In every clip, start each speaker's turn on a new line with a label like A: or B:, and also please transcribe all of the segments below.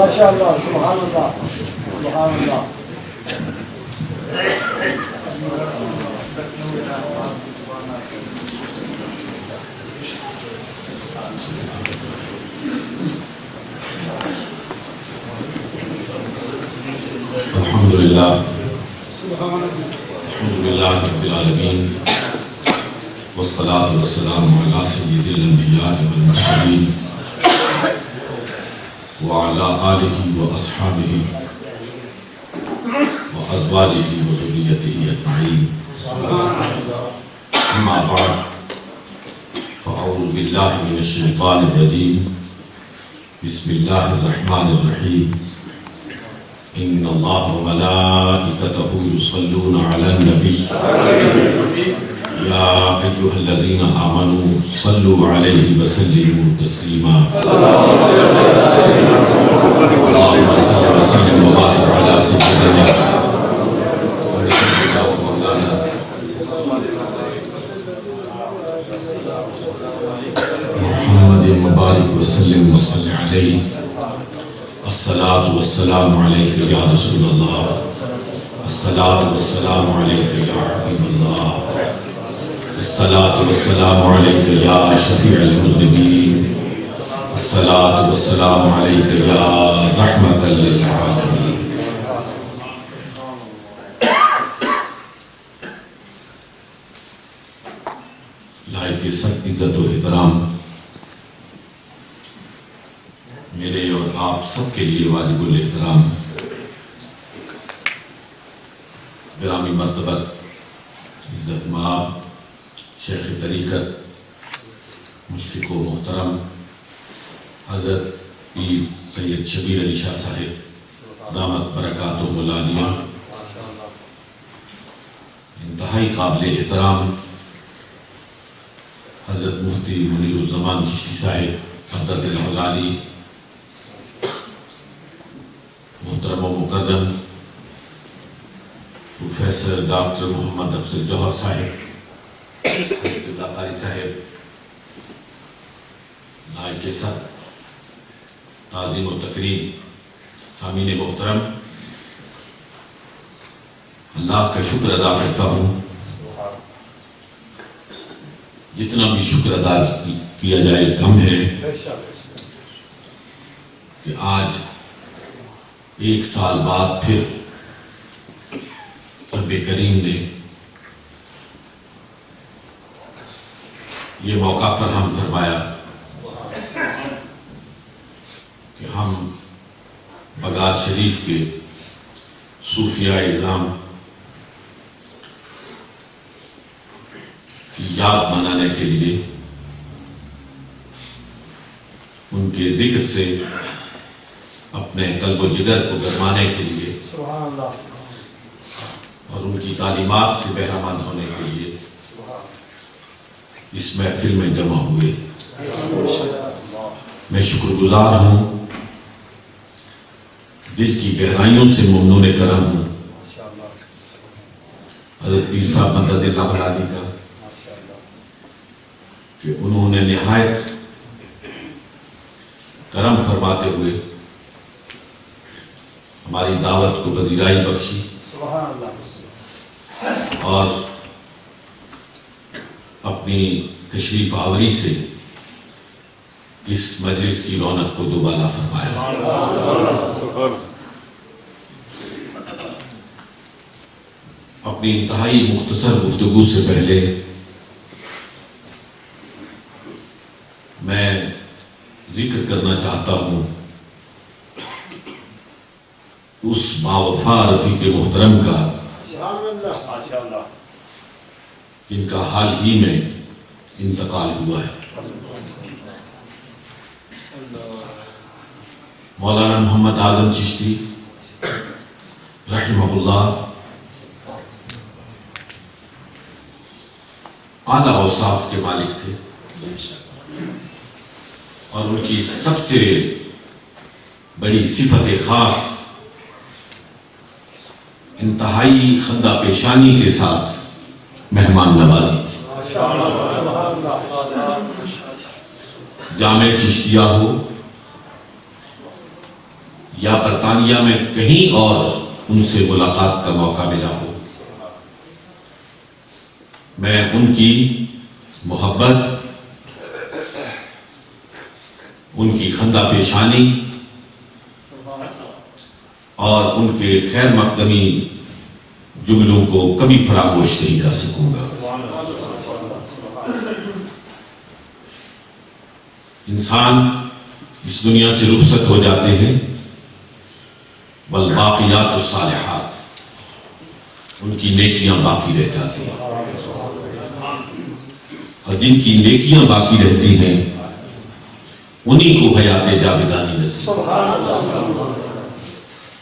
A: ماشاءاللہ سبحان اللہ سبحان اللہ.
B: الحمدللہ الحمدللہ رب العالمین والصلاة والسلام علی سید الانبیاء والمرسلین وعلی آلہ واصحابہ وازواجہ وذریتہ اجمعین. اما بعد فاعوذ باللہ من الشیطان الرجیم. بسم اللہ الرحمن الرحیم. ان اللہ وملائکتہ یصلون علی النبی یا ایھا الذین آمنوا صلوا علیہ وسلموا تسلیما. اللہم صل وسلم وبارک علی سیدنا محمد مبارک وسلم وصلی علیہ. الصلاة والسلام علیک یا رسول اللہ. الصلاة والسلام علیک یا حبیب اللہ. الصلاة والسلام علیک یا شفیع المذنبین. الصلاة والسلام علیک یا رحمة للعالمین. لائق سب عزت و احترام میرے اور آپ سب کے لیے واجب الاحترام گرامی مرتبت عزت مآب شیخ طریقت مشفق و محترم حضرت پیر سید شبیر علی شاہ صاحب دامت برکاتہ العالیہ، انتہائی قابل احترام حضرت مفتی منیر الزمان چشتی صاحب قدس العلی، محترم و مکرم پروفیسر ڈاکٹر محمد افضل جوہر صاحب، اللہ قاری صاحب، لائق سب تعظیم و تکریم سامعین محترم، اللہ کا شکر ادا کرتا ہوں. جتنا بھی شکر ادا کیا جائے کم ہے کہ آج ایک سال بعد پھر رب کریم نے یہ موقع فراہم فرمایا کہ ہم بغداد شریف کے صوفیاء اعظام کی یاد منانے کے لیے، ان کے ذکر سے اپنے قلب و جگر کو گرمانے کے لیے اور ان کی تعلیمات سے بہرہ مند ہونے کے لیے اس محفل میں جمع ہوئے. میں شکر گزار ہوں، دل کی گہرائیوں سے ممنون کرم ہوں حضرت پیر صاحب مدد اللہ علیہ کا کہ انہوں نے نہایت کرم فرماتے ہوئے ہماری دعوت کو پذیرائی بخشی اور اپنی تشریف آوری سے اس مجلس کی رونق کو دوبالا فرمایا. اپنی انتہائی مختصر گفتگو سے پہلے میں ذکر کرنا چاہتا ہوں اس باوفا رفیق محترم کا جن کا حال ہی میں انتقال ہوا ہے. مولانا محمد اعظم چشتی رحمہ اللہ اعلیٰ اوصاف کے مالک تھے اور ان کی سب سے بڑی صفت خاص انتہائی خندہ پیشانی کے ساتھ مہمان نوازی تھی. جامع چشتیہ ہو یا برطانیہ میں کہیں اور ان سے ملاقات کا موقع ملا ہو، میں ان کی محبت، ان کی خندہ پیشانی اور ان کے خیر مقدمی جملوں کو کبھی فراموش نہیں کر سکوں گا۔ انسان اس دنیا سے رخصت ہو جاتے ہیں، والباقیات الصالحات، ان کی نیکیاں باقی رہ جاتی ہیں، اور جن کی نیکیاں باقی رہتی ہیں انہی کو حیات جاودانی نصیب۔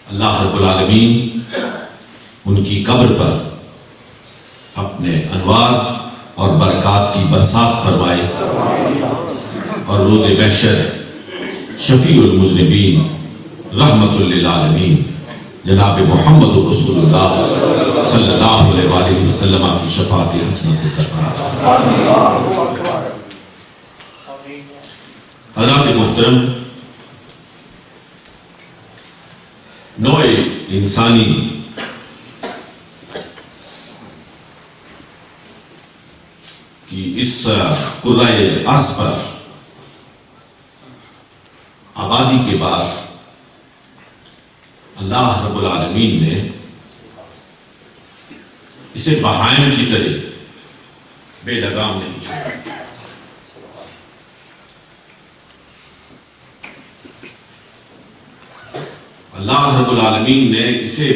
B: اللہ رب العالمین ان کی قبر پر اپنے انوار اور برکات کی برسات فرمائے، اور روز محشر شفیع المذنبین رحمت للعالمین جناب محمد رسول اللہ صلی اللہ علیہ وآلہ وسلم کی شفاعت حسنہ سے سرفراز۔ حضرات محترم، نوع انسانی کی اس کرۂ ارض پر آبادی کے بعد اللہ رب العالمین نے اسے بہائم کی طرح بے لگام نہیں چھوڑا۔ اللہ رب العالمین نے اسے،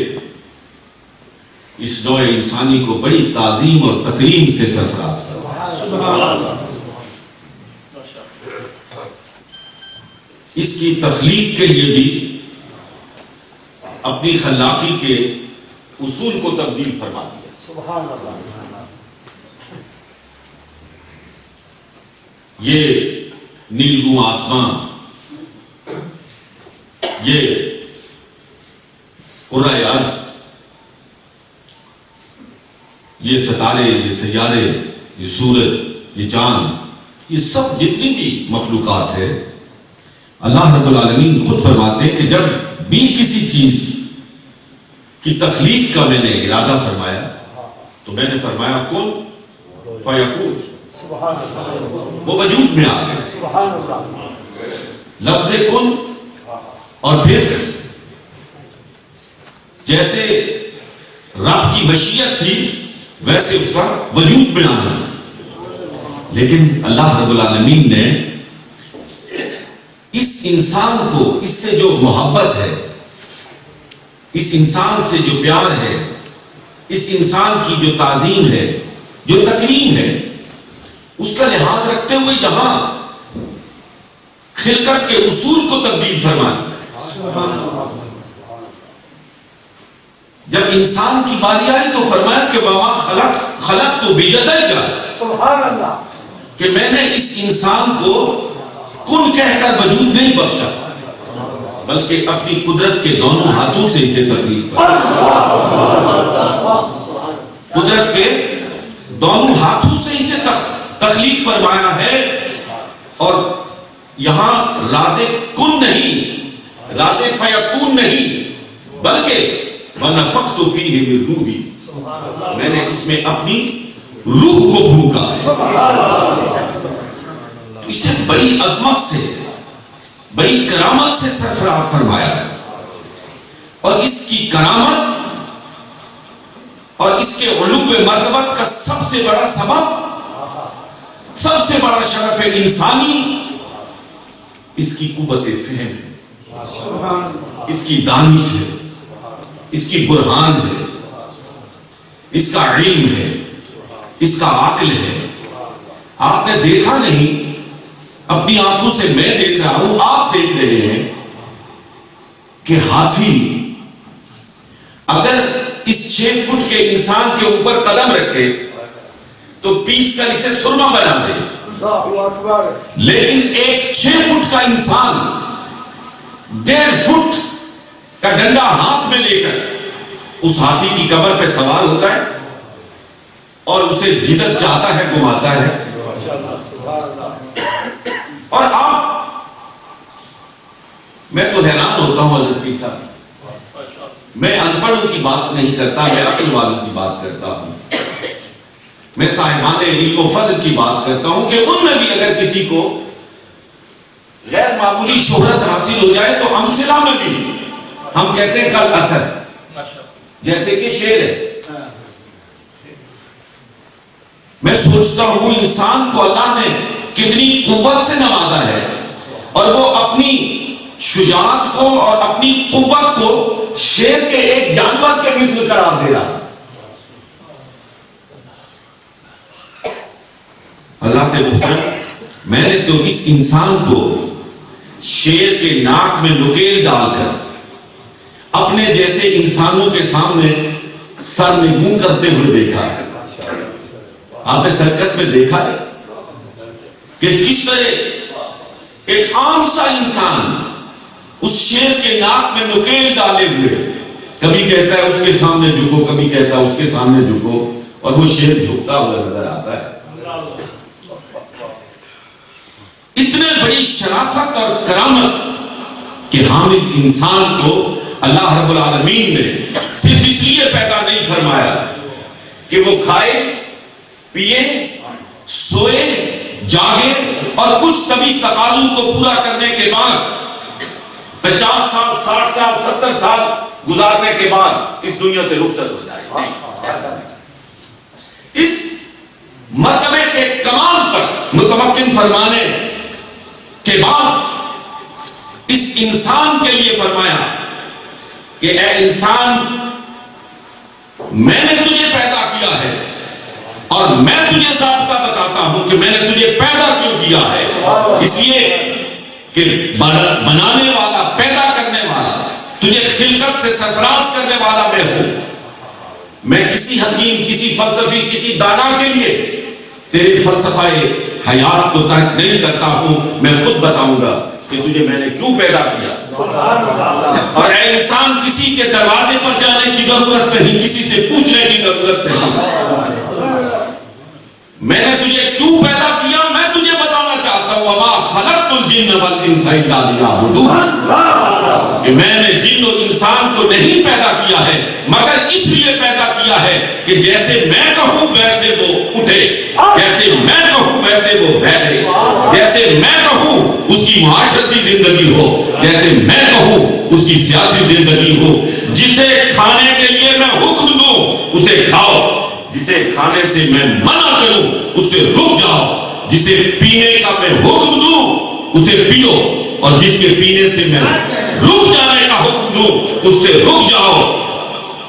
B: اس نوع انسانی کو بڑی تعظیم اور تکریم سے سرفراز کیا۔ اس کی تخلیق کے لیے بھی اپنی خلاقی کے اصول کو تبدیل فرما دیا۔
A: سبحان اللہ۔
B: یہ نیلگوں آسمان، یہ کرۂ ارض، یہ ستارے، یہ سیارے، یہ سورج، یہ چاند، یہ سب جتنی بھی مخلوقات ہے، اللہ رب العالمین خود فرماتے ہیں کہ جب بھی کسی چیز کی تخلیق کا میں نے ارادہ فرمایا تو میں نے فرمایا کن فیکون، وہ وجود میں آ گئے۔ لفظ کن، اور پھر جیسے رب کی مشیت تھی ویسے اس کا وجود میں آنا۔ لیکن اللہ رب العالمین نے اس انسان کو، اس سے جو محبت ہے، اس انسان سے جو پیار ہے، اس انسان کی جو تعظیم ہے، جو تکریم ہے، اس کا لحاظ رکھتے ہوئے یہاں خلقت کے اصول کو تبدیل فرما دیا۔ جب انسان کی باری آئی تو فرمایا کہ وما خلقت بیدیک،
A: سبحان اللہ،
B: کہ میں نے اس انسان کو کن کہہ کر وجود نہیں بخشا، بلکہ اپنی قدرت کے دونوں ہاتھوں سے اسے تخلیق فرمایا۔ قدرت کے دونوں ہاتھوں سے اسے تخلیق فرمایا ہے، اور یہاں راز کن نہیں، راز فیکون نہیں، بلکہ وَنَفَخْتُ فِيهِ مِن رُوحِي، میں نے اس میں اپنی روح کو پھونکا۔ اسے بڑی عظمت سے، بڑی کرامت سے سرفراز فرمایا ہے، اور اس کی کرامت اور اس کے علو مرتبت کا سب سے بڑا سبب، سب سے بڑا شرف انسانی اس کی قوت فہم ہے، اس کی دانش ہے، اس کی برہان ہے، اس کا علم ہے، اس کا عقل ہے۔ آپ نے دیکھا نہیں، اپنی آنکھوں سے میں دیکھ رہا ہوں، آپ دیکھ رہے ہیں کہ ہاتھی اگر اس 6 فٹ کے انسان کے اوپر قدم رکھے تو پیس کر اسے سرما بنا دے،
A: اللہ اکبر،
B: لیکن ایک 6 فٹ کا انسان 1.5 فٹ کا ڈنڈا ہاتھ میں لے کر اس ہاتھی کی کمر پہ سوار ہوتا ہے اور اسے جدھر چاہتا ہے گھماتا ہے۔ اور آپ میں تو حیران ہوتا ہوں حضرت پیر صاحب، میں ان پڑھوں کی بات نہیں کرتا، میں عقل والوں کی بات کرتا ہوں، میں صاحبان علم و فضل کی بات کرتا ہوں کہ ان میں بھی اگر کسی کو غیر معمولی شہرت حاصل ہو جائے تو امثلہ میں بھی ہم کہتے ہیں کل اثر، جیسے کہ شعر ہے۔ میں سوچتا ہوں انسان کو اللہ نے کتنی قوت سے نوازا ہے، اور وہ اپنی شجاعت کو اور اپنی قوت کو شیر کے ایک جانور کے مثل قرار دے رہا۔ حضرات محترم، میں نے تو اس انسان کو شیر کے ناک میں نکیل ڈال کر اپنے جیسے انسانوں کے سامنے سر میں منہ کرتے ہوئے دیکھا ہے۔ آپ نے سرکس میں دیکھا ہے کہ کس طرح ایک عام سا انسان اس شیر کے ناک میں نکیل ڈالے ہوئے کبھی کہتا ہے اس کے سامنے جھکو، کبھی کہتا ہے اس کے سامنے جھکو، اور وہ شیر جھکتا ہوا نظر آتا ہے۔ اتنے بڑی شرافت اور کرامت کے حامل انسان کو اللہ رب العالمین نے صرف اس لیے پیدا نہیں فرمایا کہ وہ کھائے پیے سوئے جاگے اور کچھ طبی تقاضوں کو پورا کرنے کے بعد 50 سال 60 سال 70 سال گزارنے کے بعد اس دنیا سے رخصت ہو جائے۔ اس مرتبے کے کمال پر متمکن فرمانے کے بعد اس انسان کے لیے فرمایا کہ اے انسان، میں نے تجھے پیدا کیا ہے اور میں تجھے ضابطہ بتاتا ہوں کہ میں نے تجھے پیدا کیوں کیا ہے۔ اس لیے کہ بنانے والا، پیدا کرنے والا، تجھے خلقت سے سرفراز کرنے والا میں ہوں۔ میں کسی حکیم، کسی فلسفی، کسی دانا کے لیے تیرے فلسفہ حیات کو ترک نہیں کرتا ہوں، میں خود بتاؤں گا کہ تجھے میں نے کیوں پیدا کیا۔ اور اے انسان، کسی کے دروازے پر جانے کی ضرورت نہیں، کسی سے پوچھنے کی ضرورت نہیں۔ میں نے تجھے کیوں پیدا کیا میں تجھے بتانا چاہتا ہوں۔ وما خلقت الجن والانس الا لیعبدون، کہ میں نے جن و انسان کو نہیں پیدا کیا ہے مگر اس لیے پیدا کیا ہے کہ جیسے میں کہوں ویسے وہ اٹھے، جیسے میں کہوں ویسے وہ بیٹھے، جیسے میں کہوں اس کی معاشرتی زندگی ہو، جیسے میں کہوں اس کی سیاسی زندگی ہو۔ جسے کھانے کے لیے میں حکم دوں اسے کھاؤ، جسے کھانے سے میں منع کروں اس سے رک جاؤ، جسے پینے کا میں حکم دوں اسے پیو، اور جس کے پینے سے میں رک جانے کا حکم دوں اس سے رک جاؤ۔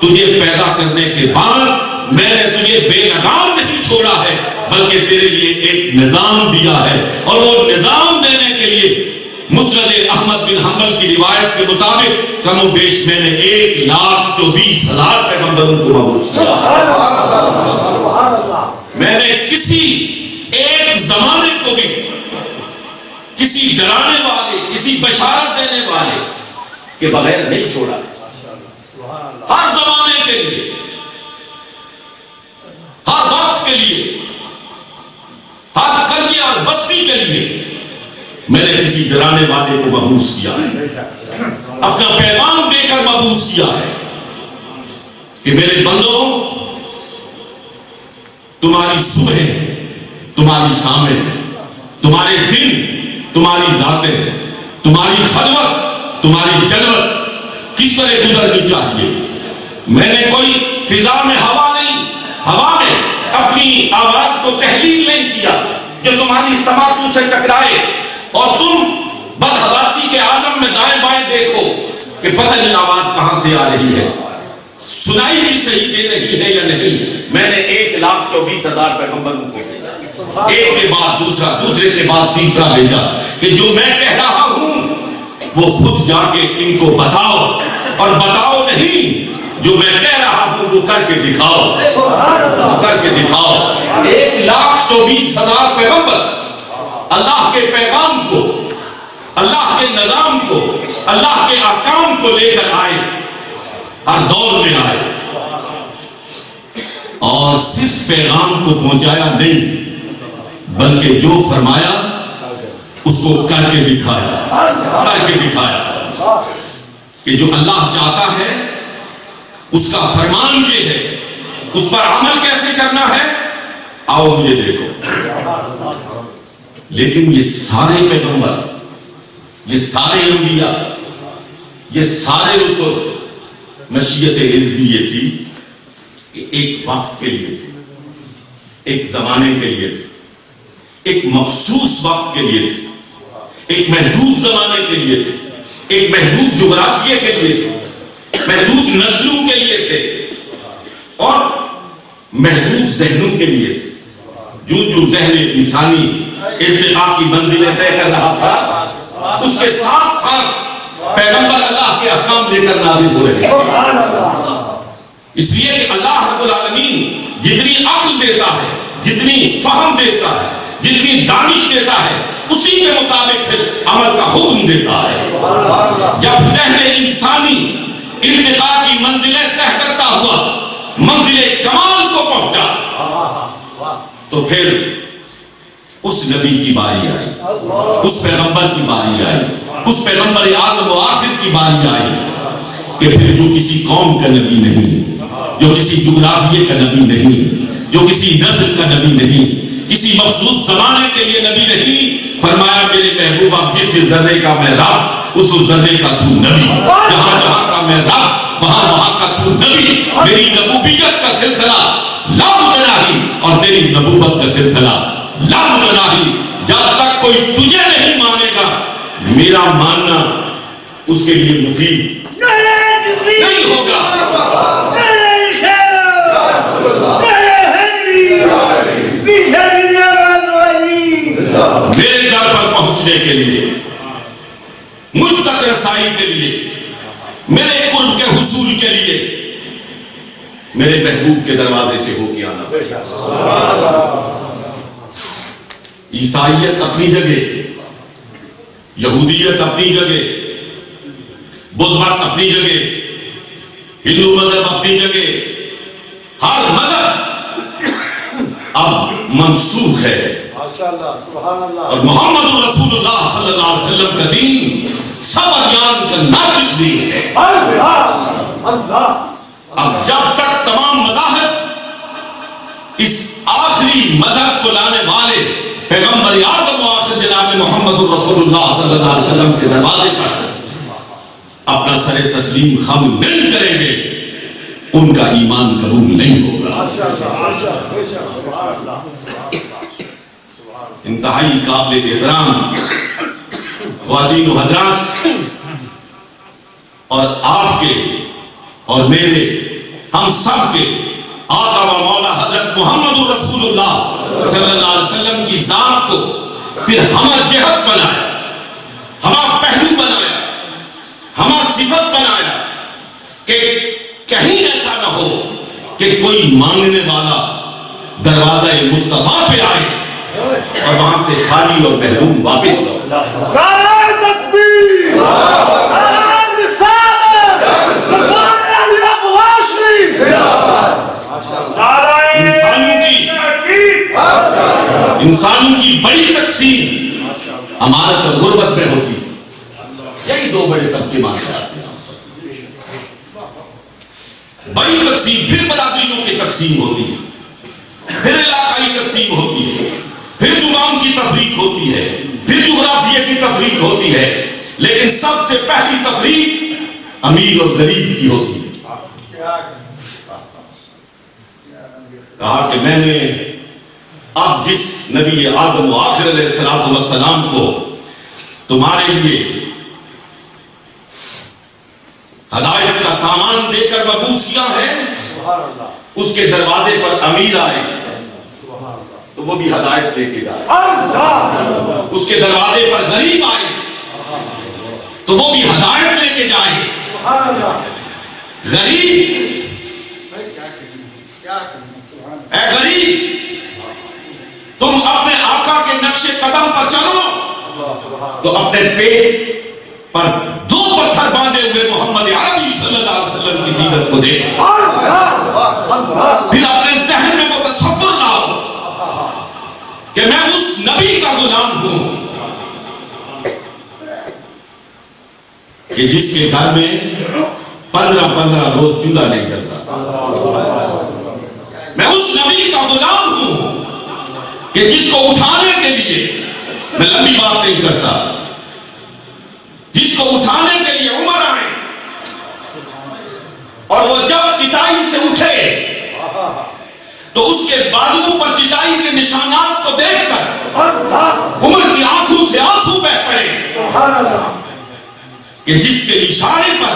B: تجھے پیدا کرنے کے بعد میں نے تجھے بے لگام نہیں چھوڑا ہے بلکہ تیرے لیے ایک نظام دیا ہے، اور وہ نظام دینے کے لیے مسند احمد بن حنبل کی روایت کے مطابق کم و بیش میں نے 1,24,000 پیغمبروں کو مبعوث کیا۔ میں نے کسی ایک زمانے کو بھی کسی ڈرانے والے، کسی بشارت دینے والے کے بغیر نہیں چھوڑا۔ ہر زمانے کے لیے، ہر وقت کے لیے، ہر قرية اور بستی کے لیے میں نے کسی ڈرانے والے کو مبعوث کیا ہے، اپنا پیغام دے کر مبعوث کیا ہے کہ میرے بندوں، تمہاری صبح، تمہاری شامیں، تمہارے دن، تمہاری راتیں، تمہاری خلوت، تمہاری جلوت کس طرح گزرنی چاہیے۔ میں نے کوئی فضا میں ہوا میں اپنی آواز کو تحلیل نہیں کیا کہ تمہاری سماعتوں سے ٹکرائے اور تم بدحواسی کے عالم میں دائیں بائیں دیکھو کہ پتہ نہیں آواز کہاں سے آ رہی ہے، سنائی بھی صحیح دے رہی ہے یا نہیں۔ میں نے 1,24,000 پیغمبروں کو بھیجا، ایک کے بعد دوسرا، دوسرے کے بعد تیسرا بھیجا کہ جو میں کہہ رہا ہوں وہ خود جا کے ان کو بتاؤ، اور بتاؤ نہیں، جو میں کہہ رہا ہوں وہ کر کے دکھاؤ، کر کے دکھاؤ۔ 1,24,000 پیغمبر اللہ کے پیغام کو، اللہ کے نظام کو، اللہ کے احکام کو لے کر آئے، ہر دور میں آئے، اور صرف پیغام کو پہنچایا نہیں بلکہ جو فرمایا اس کو کر کے دکھایا، کر کے دکھایا۔ کہ جو اللہ چاہتا ہے اس کا فرمان یہ ہے، اس پر عمل کیسے کرنا ہے، آؤ مجھے دیکھو۔ لیکن یہ سارے پیغمبر، یہ سارے انبیاء، یہ سارے رسول مشیت عزدی یہ تھی کہ ایک وقت کے لیے تھی، ایک زمانے کے لیے تھی، ایک مخصوص وقت کے لیے تھی، ایک محدود زمانے کے لیے تھی، ایک محدود جغرافیہ کے لیے تھی، محدود نسلوں کے لیے تھے اور محدود ذہنوں کے لیے تھے۔ جو ذہن انسانی ارتقاء کی منزلیں طے کر رہا تھا، اس کے ساتھ ساتھ پیغمبر اللہ کے احکام لے کر نازل ہو رہے ہیں۔ اس لیے کہ اللہ رب العالمین جتنی عقل دیتا ہے، جتنی فہم دیتا ہے، جتنی دانش دیتا ہے، اسی کے مطابق پھر عمل کا حکم دیتا ہے۔ جب ذہن انسانی ارتقاء کی منزلیں طے کرتا ہوا منزل کمال کو پہنچا تو پھر اس نبی کی باری آئی، اس پیغمبر کی باری آئی، اس پیغمبر اعظم و آخر کی باری آئی کہ پھر جو کسی قوم کا نبی نہیں، جو کسی جغرافیے کا نبی نہیں، جو کسی نسل کا نبی نہیں، کسی مخصوص زمانے کے لیے نبی نہیں، فرمایا میرے محبوبہ جس ذرے کا میں رب اس ذرے کا تو نبی، جہاں جہاں کا میں رب وہاں وہاں کا تو نبی۔ میری نبویت کا سلسلہ لامتناہی اور تیری نبوت کا سلسلہ لامتناہی۔ جب تک کوئی تجھے نہیں مانے گا میرا ماننا اس کے لیے مفید نہیں ہوگا۔ میرے در پر پہنچنے کے لیے، مجھ تک رسائی کے لیے، میرے قرب کے حصول کے لیے میرے محبوب کے دروازے سے ہو کے آنا پڑے۔ عیسائیت اپنی جگہ، یہودیت اپنی جگہ، بدھ مت اپنی جگہ، ہندو مذہب اپنی جگہ، ہر مذہب اب منسوخ ہے اور محمد رسول اللہ صلی اللہ علیہ وسلم کا دین سب ادیان کا نافذ دین ہے۔ اب جب تک تمام مذاہب اس آخری مذہب کو لانے والے پیغمبر اعظم و آخر جناب محمد رسول اللہ صلی اللہ علیہ وسلم کے دروازے پر اپنا سر تسلیم خم نہیں کریں گے ان کا ایمان قبول نہیں ہوگا۔ انتہائی قابل احترام خواتین و حضرات، اور آپ کے اور میرے ہم سب کے آقا و مولا حضرت محمد رسول اللہ صلی اللہ علیہ وسلم کی ذات کو پھر ہمہ جہت بنایا، ہمہ پہلو بنایا، ہمہ صفت بنایا کہ کہیں ایسا نہ ہو کہ کوئی مانگنے والا دروازہ مصطفیٰ پہ آئے اور وہاں سے خالی اور محروم واپس ہو۔
C: نعرہ تکبیر، نعرہ رسالت، نعرہ ابواشری، نعرہ
B: انسانوں کی بڑی تقسیم امارت اور غربت میں ہوتی ہے۔ یہی دو بڑے طبقے مانتے آتے ہیں۔ بڑی تقسیم، پھر برادریوں کی تقسیم ہوتی ہے، پھر علاقائی تقسیم ہوتی ہے، پھر زبان کی تفریق ہوتی ہے، پھر جغرافیہ کی تفریق ہوتی ہے، لیکن سب سے پہلی تفریق امیر اور غریب کی ہوتی ہے۔ کہا کہ میں نے اب جس نبی اعظم و آخر علیہ السلام کو تمہارے لیے ہدایت کا سامان دے کر مبعوث کیا ہے، اس کے دروازے پر امیر آئے تو وہ بھی ہدایت لے کے جائے، اس کے دروازے پر غریب آئے تو وہ بھی ہدایت لے کے جائے۔ غریب، اے غریب تم اپنے آقا کے نقش قدم پر چلو تو اپنے پیٹ پر دو پتھر باندھے ہوئے محمد عربی صلی اللہ علیہ وسلم کی زینت کو دیکھو، پھر اپنے ذہن میں وہ تصور لاؤ کہ میں اس نبی کا غلام ہوں کہ کہ جس کے گھر میں 15 روز چولہا نہیں جلتا. میں اس نبی کا غلام ہوں کہ جس کو اٹھانے کے لیے، میں لمبی بات نہیں کرتا، جس کو اٹھانے کے لیے عمر آئے اور وہ جب چٹائی سے اٹھے تو اس کے بازو پر چٹائی کے نشانات کو دیکھ کر عمر کی آنکھوں سے آنسو بہہ پڑے کہ جس کے اشارے پر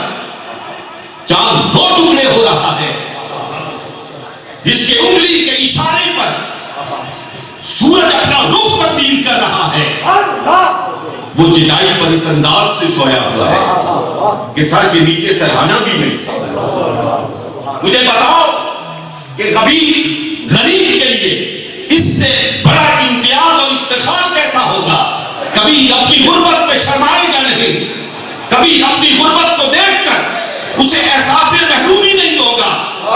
B: چاند 2 ٹکڑے ہو رہا ہے، جس کے انگلی کے اشارے پر سورج اپنا رخ تبدیل کر رہا ہے، وہ چٹائی پر اس انداز سے سویا ہوا ہے کہ سر کے نیچے سرہانا بھی نہیں. مجھے بتاؤ کہ کبھی غریب کے لیے اس سے بڑا امتیاز اور افتخار کیسا ہوگا؟ کبھی اپنی غربت پہ شرمائے گا نہیں، کبھی اپنی غربت کو دیکھ کر اسے احساس محرومی نہیں ہوگا،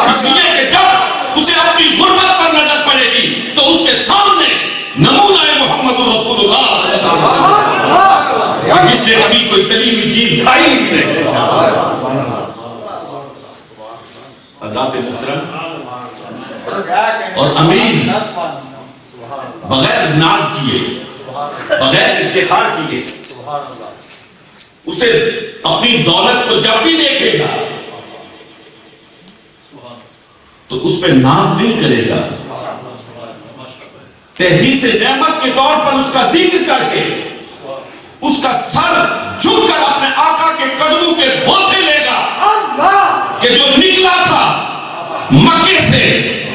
B: اس لیے کہ جب اسے اپنی غربت پر نظر پڑے گی تو اس کے سامنے نمونہ محمد رسول اللہ جس نے کبھی کوئی تلی ہوئی چیز کھائی نہیں. حضرات محترم اور امیر بغیر ناز کیے، بغیر افتخار کیے، اسے اپنی دولت کو جب بھی دیکھے گا تو اس پہ ناز نہیں کرے گا، تحدیث نعمت کے طور پر اس کا ذکر کر کے اس کا سر جھک کر اپنے آقا کے قدموں کے بوسے لے گا کہ جو نکلا تھا مکے سے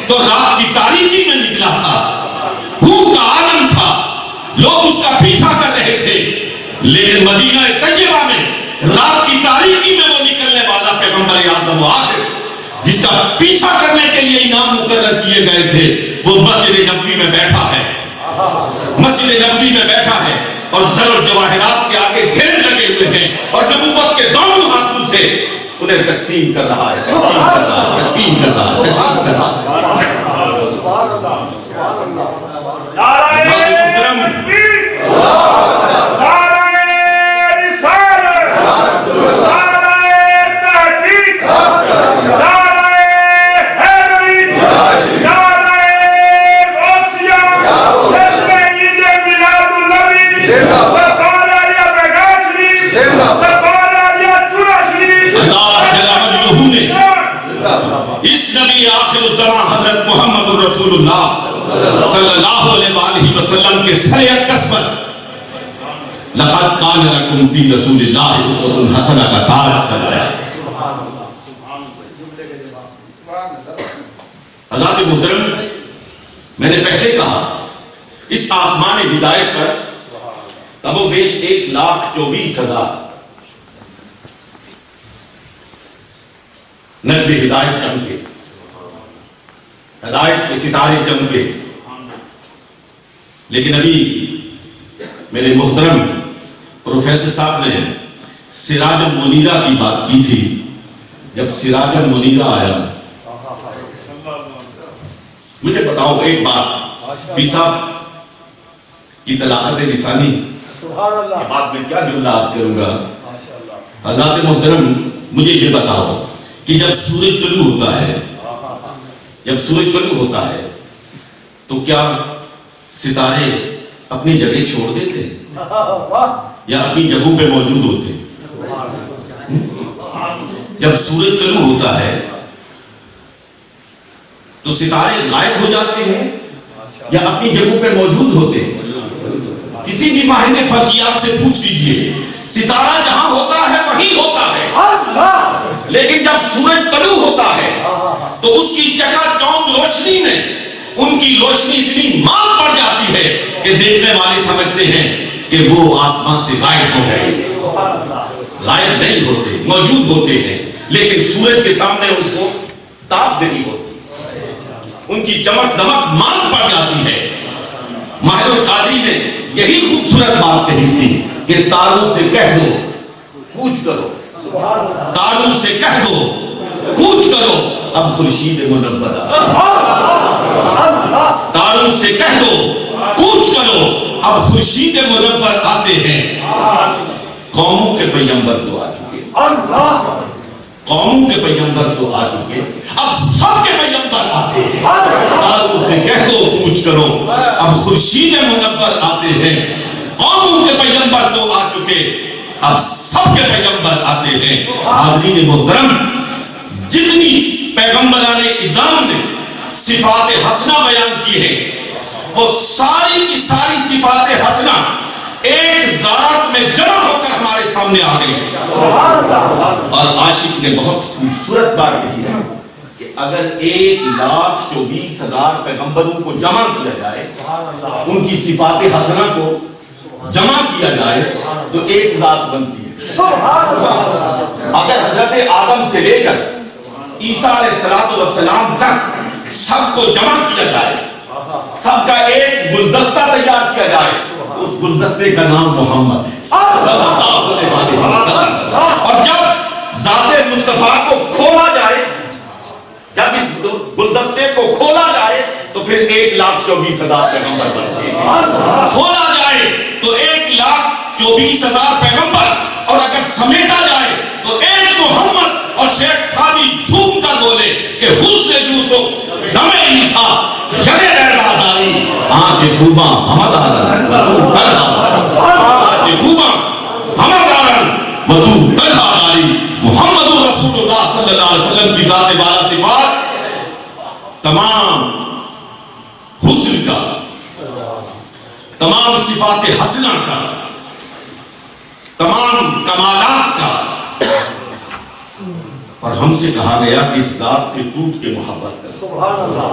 B: تو رات کی تاریکی میں نکلا تھا، بھوک کا عالم تھا، لوگ اس کا پیچھا کر رہے تھے، لیکن مدینہ طیبہ میں رات کی تاریکی میں وہ نکلنے والا پیغمبر اعظم و آخر جس کا پیچھا کرنے کے لیے انعام مقرر کیے گئے تھے، وہ مسجد نبوی میں بیٹھا ہے، مسجد نبوی میں بیٹھا ہے اور زر و جواہرات کے آگے ڈھیر لگے ہوئے ہیں اور نبوت کے دونوں ہاتھوں سے انہیں تقسیم کر رہا ہے، تقسیم کر رہا ہے. حضرت محمد رسول اللہ صلی اللہ علیہ وآلہ وسلم کے سر اقدس پر لقد کان لکم فی رسول اللہ اسوۃ حسنہ کا تاج سجایا. حضرات محترم، میں نے پہلے کہا اس آسمان ہدایت پر کم و بیش 1,24,000 نجم ہدایت چمکے، ہدایت کے ستارے چمکے، لیکن ابھی میرے محترم پروفیسر صاحب نے سراج المنیرہ کی بات کی تھی. جب سراج المنیرہ آیا، مجھے بتاؤ ایک بات، پی صاحب کی طلاقت لسانی کے بعد میں کیا جملات کروں گا. حضرات محترم، مجھے یہ بتاؤ کہ جب سورج طلوع ہوتا ہے، جب سورج طلوع ہوتا ہے تو کیا ستارے اپنی جگہ چھوڑ دیتے یا اپنی جگہوں پہ موجود ہوتے؟ جب سورج طلوع ہوتا ہے تو ستارے غائب ہو جاتے ہیں یا اپنی جگہوں پہ موجود ہوتے ہیں؟ کسی بھی ماہر فلکیات سے پوچھ لیجئے، ستارہ جہاں ہوتا ہے وہیں ہوتا ہے، لیکن جب سورج طلوع ہوتا ہے تو اس کی چکا چوند روشنی میں ان کی روشنی اتنی مانگ پڑ جاتی ہے کہ دیکھنے والے سمجھتے ہیں کہ وہ آسمان سے غائب ہو گئے. غائب نہیں ہوتے، موجود ہوتے ہیں، لیکن سورج کے سامنے ان کو تاب نہیں ہوتی، ان کی چمک دمک مانگ پڑ جاتی ہے. ماہر القادری نے یہی خوبصورت بات کہی تھی کہ تاروں سے کہہ دو کوچ کرو، تاروں سے کہہ دو کوچ کرو، اب خورشید منور تاروں سے کہہ دو کوچ کرو، اب خورشید منور آتے ہیں. قوموں کے پیغمبر تو آ چکے،
A: اللہ
B: قوموں کے پیغمبر تو آ چکے، اب سب کے پیغمبر آتے ہیں۔ داروں سے کہہ دو پوچھ کرو، اب خورشید منور آتے ہیں۔ قوموں کے پیغمبر تو آ چکے، اب سب کے پیغمبر آتے ہیں۔ حاضرین محترم، جتنی پیغمبران اعظام نے صفات حسنہ بیان کی ہے، وہ ساری کی ساری صفات حسنہ ایک ذات میں جمع ہو کر ہمارے سامنے آ گئی ہے۔ اور عاشق نے بہت خوبصورت بات کہی ہے کہ اگر 1,24,000 پیغمبروں کو جمع کیا جائے، ان کی صفات حسنہ کو جمع کیا جائے تو ایک ذات بنتی ہے۔ اگر حضرت آدم سے لے کر عیسیٰ علیہ السلام تک سب کو جمع کیا جائے، سب کا ایک گلدستہ تیار کیا جائے، اس گلدستے کا نام محمد ہے صلی اللہ علیہ وسلم۔ اور جب ذات مصطفیٰ کو کھولا جائے، جب اس گلدستے کو کھولا جائے تو پھر 1,24,000 پیغمبر بنتے ہیں۔ کھولا جائے تو 1,24,000 پیغمبر، اور اگر سمیٹا جائے تو ایک محمد۔ اور شیخ سادی جھوم کر بولے کہ حسن یوسف نمے عیسیٰ جگہ رہا داری، آنکھ خوباں ہمد آرن وطو تلہا آنکھ خوباں ہمد آرن وطو تلہا داری۔ محمد رسول اللہ صلی اللہ علیہ وسلم کی ذات بالا صفات تمام حسن کا، تمام صفات حسنہ کا، تمام کمالات کا، اور ہم سے کہا گیا کہ اس ذات سے ٹوٹ کے محبت کر،
A: سبحان اللہ،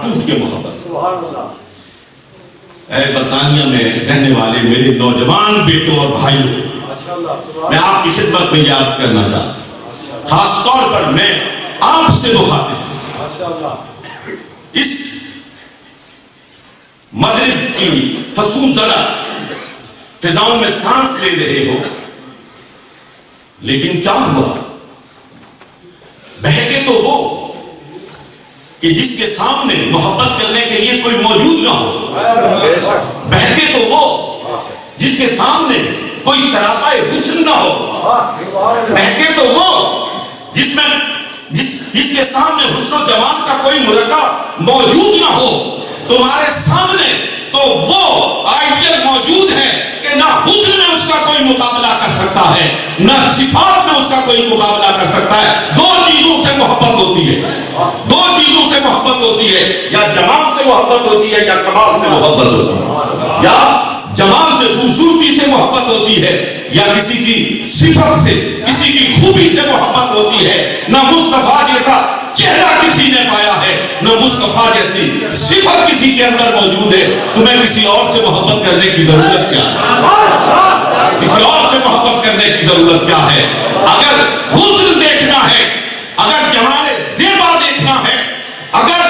B: ٹوٹ کے محبت۔
A: سبحان اللہ۔
B: اے برطانیہ میں رہنے والے میرے نوجوان بیٹوں اور بھائیوں، میں آپ کی خدمت میں یہ عرض کرنا چاہتا ہوں، خاص طور پر میں آپ سے مخاطب ہوں، اس مغرب کی فسون زدہ فضاؤں میں سانس لے رہے ہو، لیکن کیا ہوا؟ بہکے تو ہو کہ جس کے سامنے محبت کرنے کے لیے کوئی موجود نہ ہو، بہکے تو وہ جس کے سامنے کوئی سراپائے حسن نہ ہو، بہکے تو وہ جس کے سامنے حسن و جمال کا کوئی مرکب موجود نہ ہو۔ تمہارے سامنے تو وہ آئیڈیل موجود ہے کہ نہ حسن میں اس کا کوئی مقابلہ کر سکتا ہے، نہ صفات میں اس کا کوئی مقابلہ کر سکتا ہے۔ دو چیزوں سے محبت ہوتی ہے، دو چیزوں سے محبت ہوتی ہے، یا جمال سے محبت ہوتی ہے یا کمال سے محبت ہوتی ہے، یا جمال سے خوبصورتی سے محبت ہوتی ہے یا کسی کی صفت سے، کسی کی خوبی سے محبت ہوتی ہے۔ نہ مصطفیٰ جیسا چہرہ کسی نے پایا ہے، نہ مصطفیٰ جیسی صفت کسی کے اندر موجود ہے۔ تمہیں کسی اور سے محبت کرنے کی ضرورت کیا ہے؟ کسی اور سے محبت کرنے کی ضرورت کیا ہے؟ اگر حسن دیکھنا ہے، اگر جمال زیبا دیکھنا ہے، اگر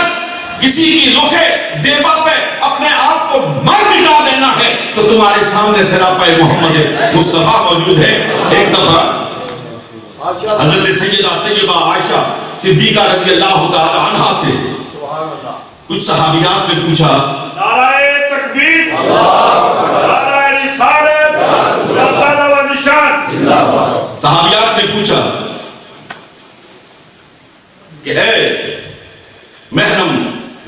B: کسی کی رخ زیبا پہ اپنے آپ کو مر مٹا دینا ہے، تو تمہارے سامنے سراپا محمد مصطفیٰ موجود ہے۔ ایک دفعہ حضرت سیدہ طیبہ عائشہ صدیقہ رضی اللہ تعالی عنہا سے کچھ صحابیات نے پوچھا،
C: نعرہ تکبیر، نعرہ رسالت، سلطنہ و نشان۔
B: صحابیات نے پوچھا کہ اے محرم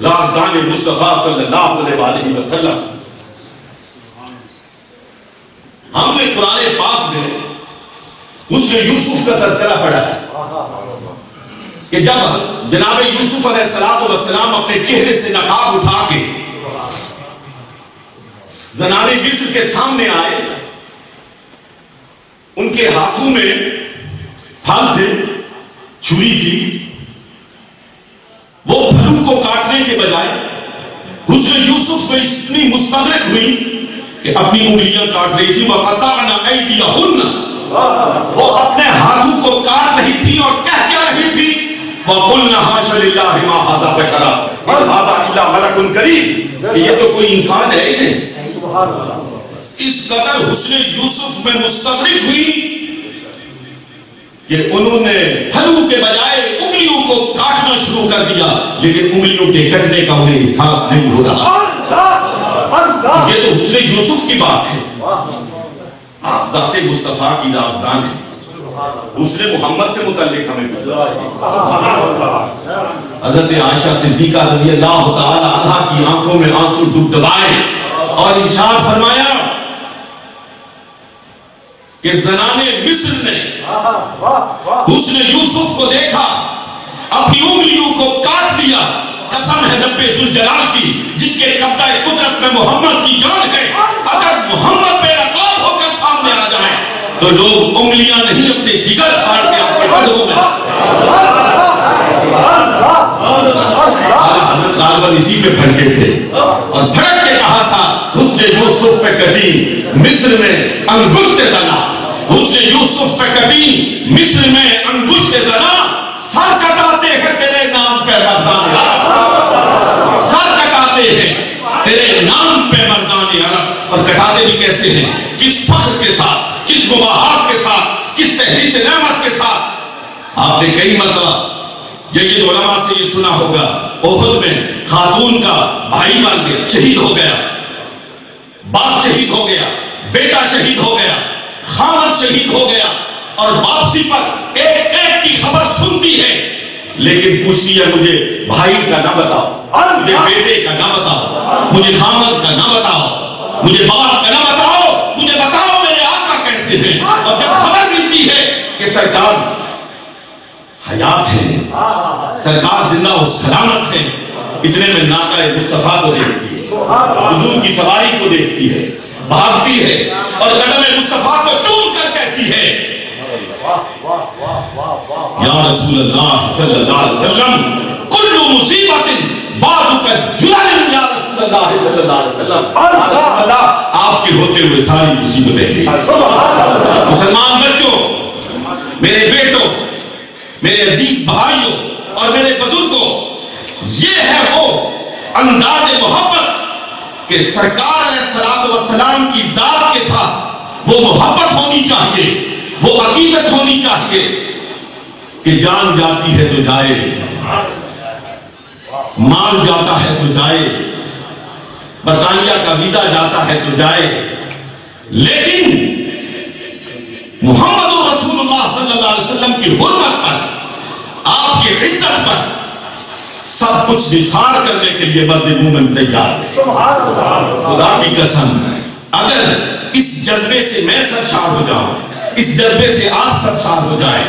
B: رازدان مصطفیٰ صلی اللہ علیہ وسلم، ہم نے قرآن پاک میں حسن یوسف کا تذکرہ پڑھا ہے کہ جب جناب یوسف علیہ السلام اپنے چہرے سے نقاب اٹھا کے زنان مصر کے سامنے آئے، ان کے ہاتھوں میں پھل تھے، چھری تھی، وہ پھلوں کو کاٹنے کے بجائے حسن یوسف میں اتنی مستغرق ہوئی کہ اپنی انگلیاں کاٹ رہی تھی۔ وَقَطَعْنَ أَيْدِيَهُنَّ، وہ اپنے ہاتھوں کو کاٹ رہی تھی اور کہہ کیا رہی تھی؟ وَقُلْنَا حَاشَ لِلَّهِ مَا هَذَا بَشَرًا إِنْ هَذَا إِلَّا مَلَكٌ كَرِيمٌ، یہ تو کوئی انسان ہے ہی نہیں۔ اس قدر حسن یوسف میں مستغرق ہوئی کہ انہوں نے پھلوں کے بجائے انگلیوں کو کاٹنا شروع کر دیا، لیکن انگلیوں کے کٹنے کا انہیں احساس نہیں ہو رہا۔ یہ تو حسن یوسف کی بات ہے۔ آپ ذات مصطفیٰ کی رازدان ہیں، دوسرے محمد سے متعلق ہمیں حضرت عائشہ صدیقہ رضی اللہ تعالی عنہا کی آنکھوں میں آنسو ڈبڈبائے اور ارشاد فرمایا کہ زنانے مصر نے حسن یوسف کو دیکھا، اپنی انگلیوں کو کاٹ دیا، قسم ہے رب ذوالجلال کی جس کے قبضہ قدرت میں محمد کی جان ہے، اگر محمد بے نقاب ہو کر سامنے آ جائے تو لوگ انگلیاں نہیں اپنے جگر پھاڑ کے آپ کے قدموں میں حضرت غالباً اسی پہ بھڑکے تھے اور بھڑک کے کہا تھا حسن یوسف پہ کٹی مصر میں انگشت زنا، حسن یوسف پہ کٹی مصر میں انگشت زنا، سر کٹاتے ہیں تیرے نام پہ مردان عرب، سر کٹاتے ہیں تیرے نام پہ مردان عرب، اور کٹاتے بھی کیسے ہیں، کس فخر کے ساتھ، کس مباحات کے ساتھ، کس تحریص نعمت کے ساتھ۔ آپ نے کئی مرتبہ جید علماء سے یہ سنا ہوگا، احد میں خاتون کا بھائی مر گیا، شہید ہو گیا، باپ شہید ہو گیا، بیٹا شہید ہو گیا، خامد شہید ہو گیا، اور واپسی پر ایک ایک کی خبر سنتی ہے، لیکن پوچھتی ہے مجھے بھائی کا نہ بتاؤ، مجھے بیٹے کا نہ بتاؤ، مجھے خامد کا نہ بتاؤ، مجھے باپ کا نہ بتاؤ، مجھے بتاؤ میرے آقا کیسے ہیں۔ اور جب خبر ملتی ہے کہ سرکار حیات ہے، سرکار زندہ و سلامت ہے، اتنے میں ناقہ مصطفیٰ کو دیکھتی ہے، حضور کی سواری کو دیکھتی ہے، بھاگتی ہے اور قدم مصطفیٰ کو چوم کر کہتی ہے یا رسول اللہ صلی اللہ علیہ وسلم کل مصیبت بعدک جلل یا رسول اللہ صلی اللہ علیہ وسلم، آپ کے ہوتے ہوئے ساری مصیبتیں ہیں۔ مسلمان بچوں، میرے بیٹوں، میرے عزیز بھائیوں اور میرے بزرگوں، یہ ہے وہ انداز محبت کہ سرکار علیہ السلام کی ذات کے ساتھ وہ محبت ہونی چاہیے، وہ عقیدت ہونی چاہیے کہ جان جاتی ہے تو جائے، مال جاتا ہے تو جائے، برطانیہ کا ویزا جاتا ہے تو جائے، لیکن محمد رسول اللہ صلی اللہ علیہ وسلم کی حرمت پر، آپ کی عزت پر سب کچھ نثار کرنے کے لیے مرد مومن تیار ہے۔ خدا کی قسم، اگر اس جذبے سے میں سرشار ہو جاؤں، اس جذبے سے آپ سرشار ہو جائیں،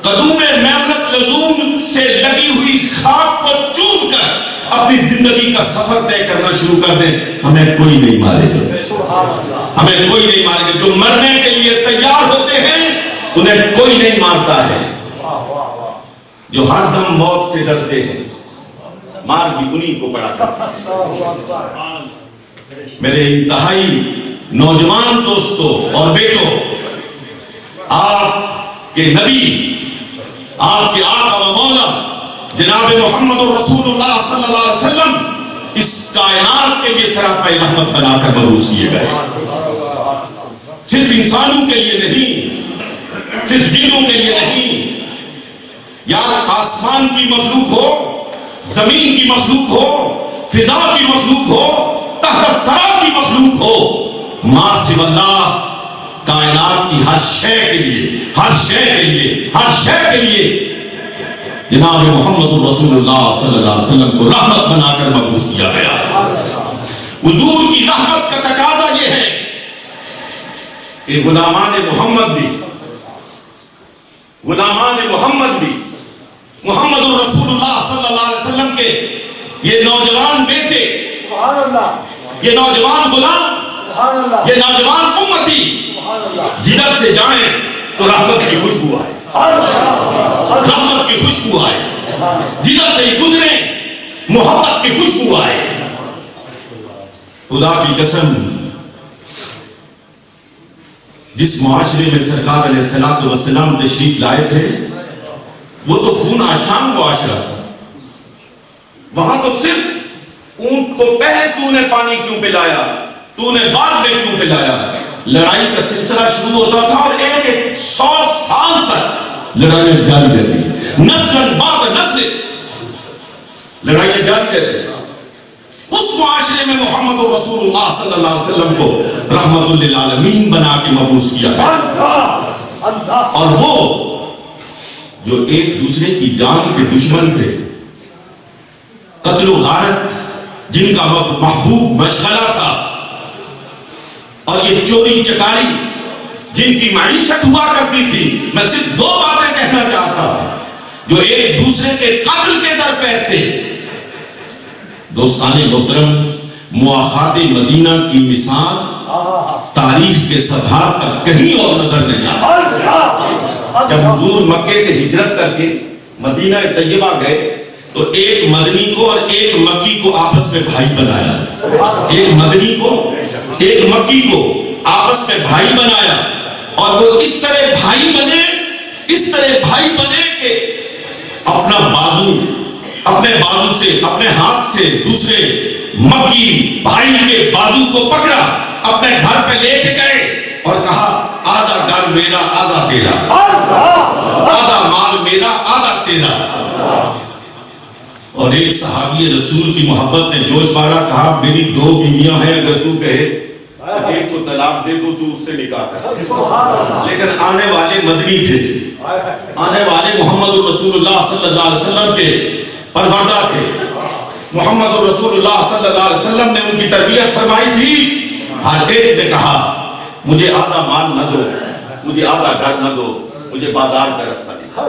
B: قدوم محنت لزوم سے لگی ہوئی خاک کو چوم کر اپنی زندگی کا سفر طے کرنا شروع کر دیں، ہمیں کوئی نہیں مارے گا، ہمیں کوئی نہیں مارے گا۔ جو مرنے کے لیے تیار ہوتے ہیں انہیں کوئی نہیں مارتا ہے، جو ہر دم موت سے ڈرتے ہیں مار بھی انہی کو پڑا۔ میرے انتہائی نوجوان دوستوں اور بیٹوں، آپ کے نبی، آپ کے آقا و مولا جناب محمد رسول اللہ صلی اللہ علیہ وسلم اس کائنات کے لیے سراپا رحمت بنا کر مبعوث کیے گئے، صرف انسانوں کے لیے نہیں، صرف جنوں کے لیے نہیں، یا آسمان کی مخلوق ہو، زمین کی مخلوق ہو، فضا کی مخلوق ہو، تحت الثری کی مخلوق ہو، ما سوی اللہ کائنات کی ہر شے کے لیے، ہر شے کے لیے، ہر شے کے لیے جناب محمد رسول اللہ صلی اللہ علیہ وسلم کو رحمت بنا کر مبعوث کیا گیا۔ حضور کی رحمت کا تقاضا یہ ہے کہ غلامان محمد بھی محمد رسول اللہ صلی اللہ علیہ وسلم کے یہ نوجوان بیٹے، یہ نوجوان غلام، یہ نوجوان امتی جدھر سے جائیں تو رحمت کی خوشبو آئے، رحمت کی خوشبو آئے، جدھر سے گزرے محبت کی خوشبو آئے۔ خدا کی قسم، جس معاشرے میں سرکار علیہ السلام تشریف لائے تھے وہ تو خون آشام معاشرہ تھا، وہاں تو صرف اونٹ کو پہلے تو نے پانی کیوں پلایا، تو نے بعد میں کیوں پلایا، لڑائی کا سلسلہ شروع ہوتا تھا اور ایک 100 سال تک لڑائیاں جاری رہتی، نسل بعد نسل لڑائیاں جاری رہتی۔ اس معاشرے میں محمد رسول اللہ صلی اللہ علیہ وسلم کو رحمت للعالمین بنا کے مبعوث کیا گیا۔ اور وہ جو ایک دوسرے کی جان کے دشمن تھے، قتل و غارت جن کا محبوب مشغلہ تھا، اور یہ چوری چکاری جن کی معیشت ہوا کرتی تھی، میں صرف دو باتیں کہنا چاہتا ہوں جو ایک دوسرے کے قتل کے در پہ تھے۔ دوستان محترم، مواخات مدینہ کی مثال تاریخ کے صفحات پر کہیں اور نظر نہیں آتی۔ جب حضور مکے سے ہجرت کر کے مدینہ طیبہ گئے تو ایک مدنی کو اور ایک مکی کو آپس میں بھائی بنایا، ایک مدنی کو ایک مکی کو آپس میں بھائی بنایا، اور وہ اس طرح بھائی بنے کہ اپنے بازو سے، اپنے ہاتھ سے دوسرے مکی بھائی کے بازو کو پکڑا، اپنے گھر پہ لے کے گئے اور کہا آدھا گھر میرا آدھا تیرا، آدھا مال میرا آدھا تیرا۔ اور ایک صحابی رسول کی محبت نے جوش مارا، کہا میری دو بیویاں ہیں، اگر تو کہے ایک کو طلاق دے دو تو اس سے نکاح کر۔ لیکن آنے والے مدنی تھے، آنے والے محمد رسول اللہ صلی اللہ علیہ وسلم کے پروردہ تھے۔ محمد رسول اللہ صلی اللہ علیہ وسلم نے ان کی تربیت فرمائی تھی۔ ہر ایک نے کہا مجھے آدھا مال نہ دو، مجھے آدھا گھر نہ دو، مجھے بازار کا رستہ دکھاؤ،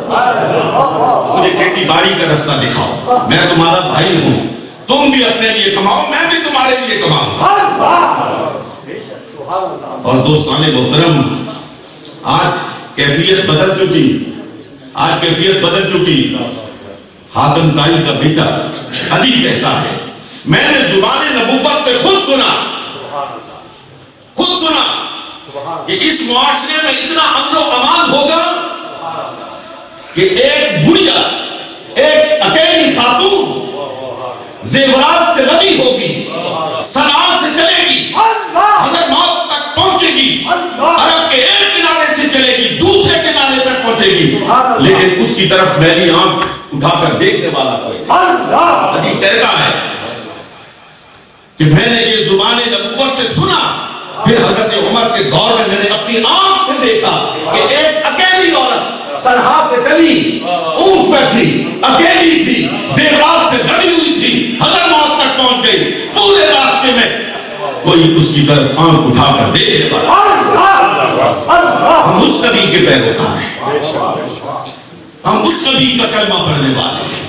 B: مجھے کھیتی باڑی کا رستہ دکھاؤ، میں تمہارا بھائی ہوں، تم بھی اپنے لیے کماؤ، میں بھی تمہارے لیے کماؤں۔ اور دوستان محترم، آج کیفیت بدل چکی۔ حاتم طائی کا بیٹا علی کہتا ہے میں نے زبان نبوت سے خود سنا کہ اس معاشرے میں اتنا امن و امان ہوگا کہ ایک بڑھیا، ایک اکیلی خاتون زیورات سے لدی ہوگی، صنعاء سے چلے گی، حضرت موت تک پہنچے گی، عرب کے ایک کنارے سے چلے گی، دوسرے کنارے تک پہنچے گی، لیکن اس کی طرف میری آنکھ اٹھا کر دیکھنے والا کوئی نہیں۔ علی کہتا ہے کہ میں نے یہ زبان نبوت سے سنا، پھر حضرت عمر کے دور میں نے اپنی آنکھ سے دیکھا کہ ایک اکیلی عورت صنعاء سے چلی، اونٹ پہ تھی، اکیلی تھی، زیورات سے لدی ہوئی تھی، حضرت موت تک پہنچ گئی، پورے راستے میں کوئی اس کی طرف آنکھ اٹھا کر دیکھنے والا۔ ہم اس نبی کے پیروکار ہیں، ہم اس نبی کا کلمہ پڑھنے والے ہیں،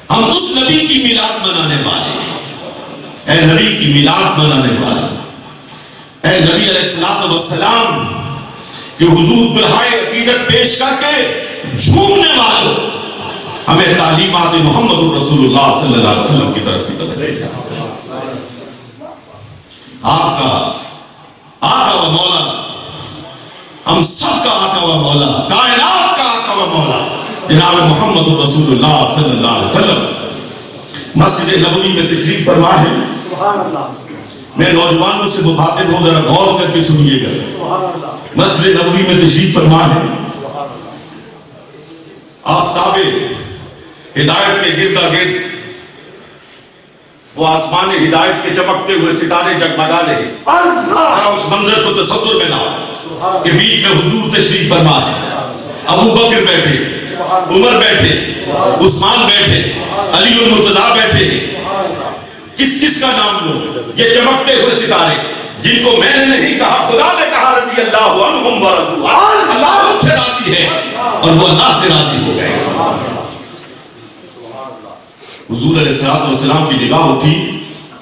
B: ہم اس نبی کی میلاد منانے والے ہیں۔ اے نبی کی میلاد منانے والے، اے نبی علیہ السلام کہ حضور بلہائے عقیدت پیش کر کے جھومنے والوں، ہمیں تعلیمات محمد رسول اللہ صلی اللہ علیہ وسلم کی طرف کی آقا و مولا، ہم سب کا آقا و مولا، کائنات کا آقا و مولا جناب محمد رسول اللہ صلی اللہ علیہ وسلم مسجد نبوی میں تشریف فرما ہے۔ میں نوجوانوں سے مخاطب ہوں، ذرا غور کر کے سنیے گا۔ مسجد نبوی میں تشریف فرما ہے، آفتاب ہدایت کے گردا گرد وہ آسمان ہدایت کے چمکتے ہوئے ستارے جگمگا رہے۔ ذرا اس منظر کو تصور میں لاؤ کہ بیچ میں حضور تشریف فرما ہے، ابو بکر بیٹھے، عمر بیٹھے، عثمان بیٹھے، علی المرتضیٰ بیٹھے۔ کس کس کا نام لو؟ یہ چمکتے ہوئے ستارے جن کو میں نے نہیں کہا، خدا نے کہا رضی اللہ عنہم ورضوا عنہ، اللہ ان سے راضی ہے اور وہ اللہ سے راضی ہو گئے۔ حضور علیہ السلام کی نگاہ اٹھی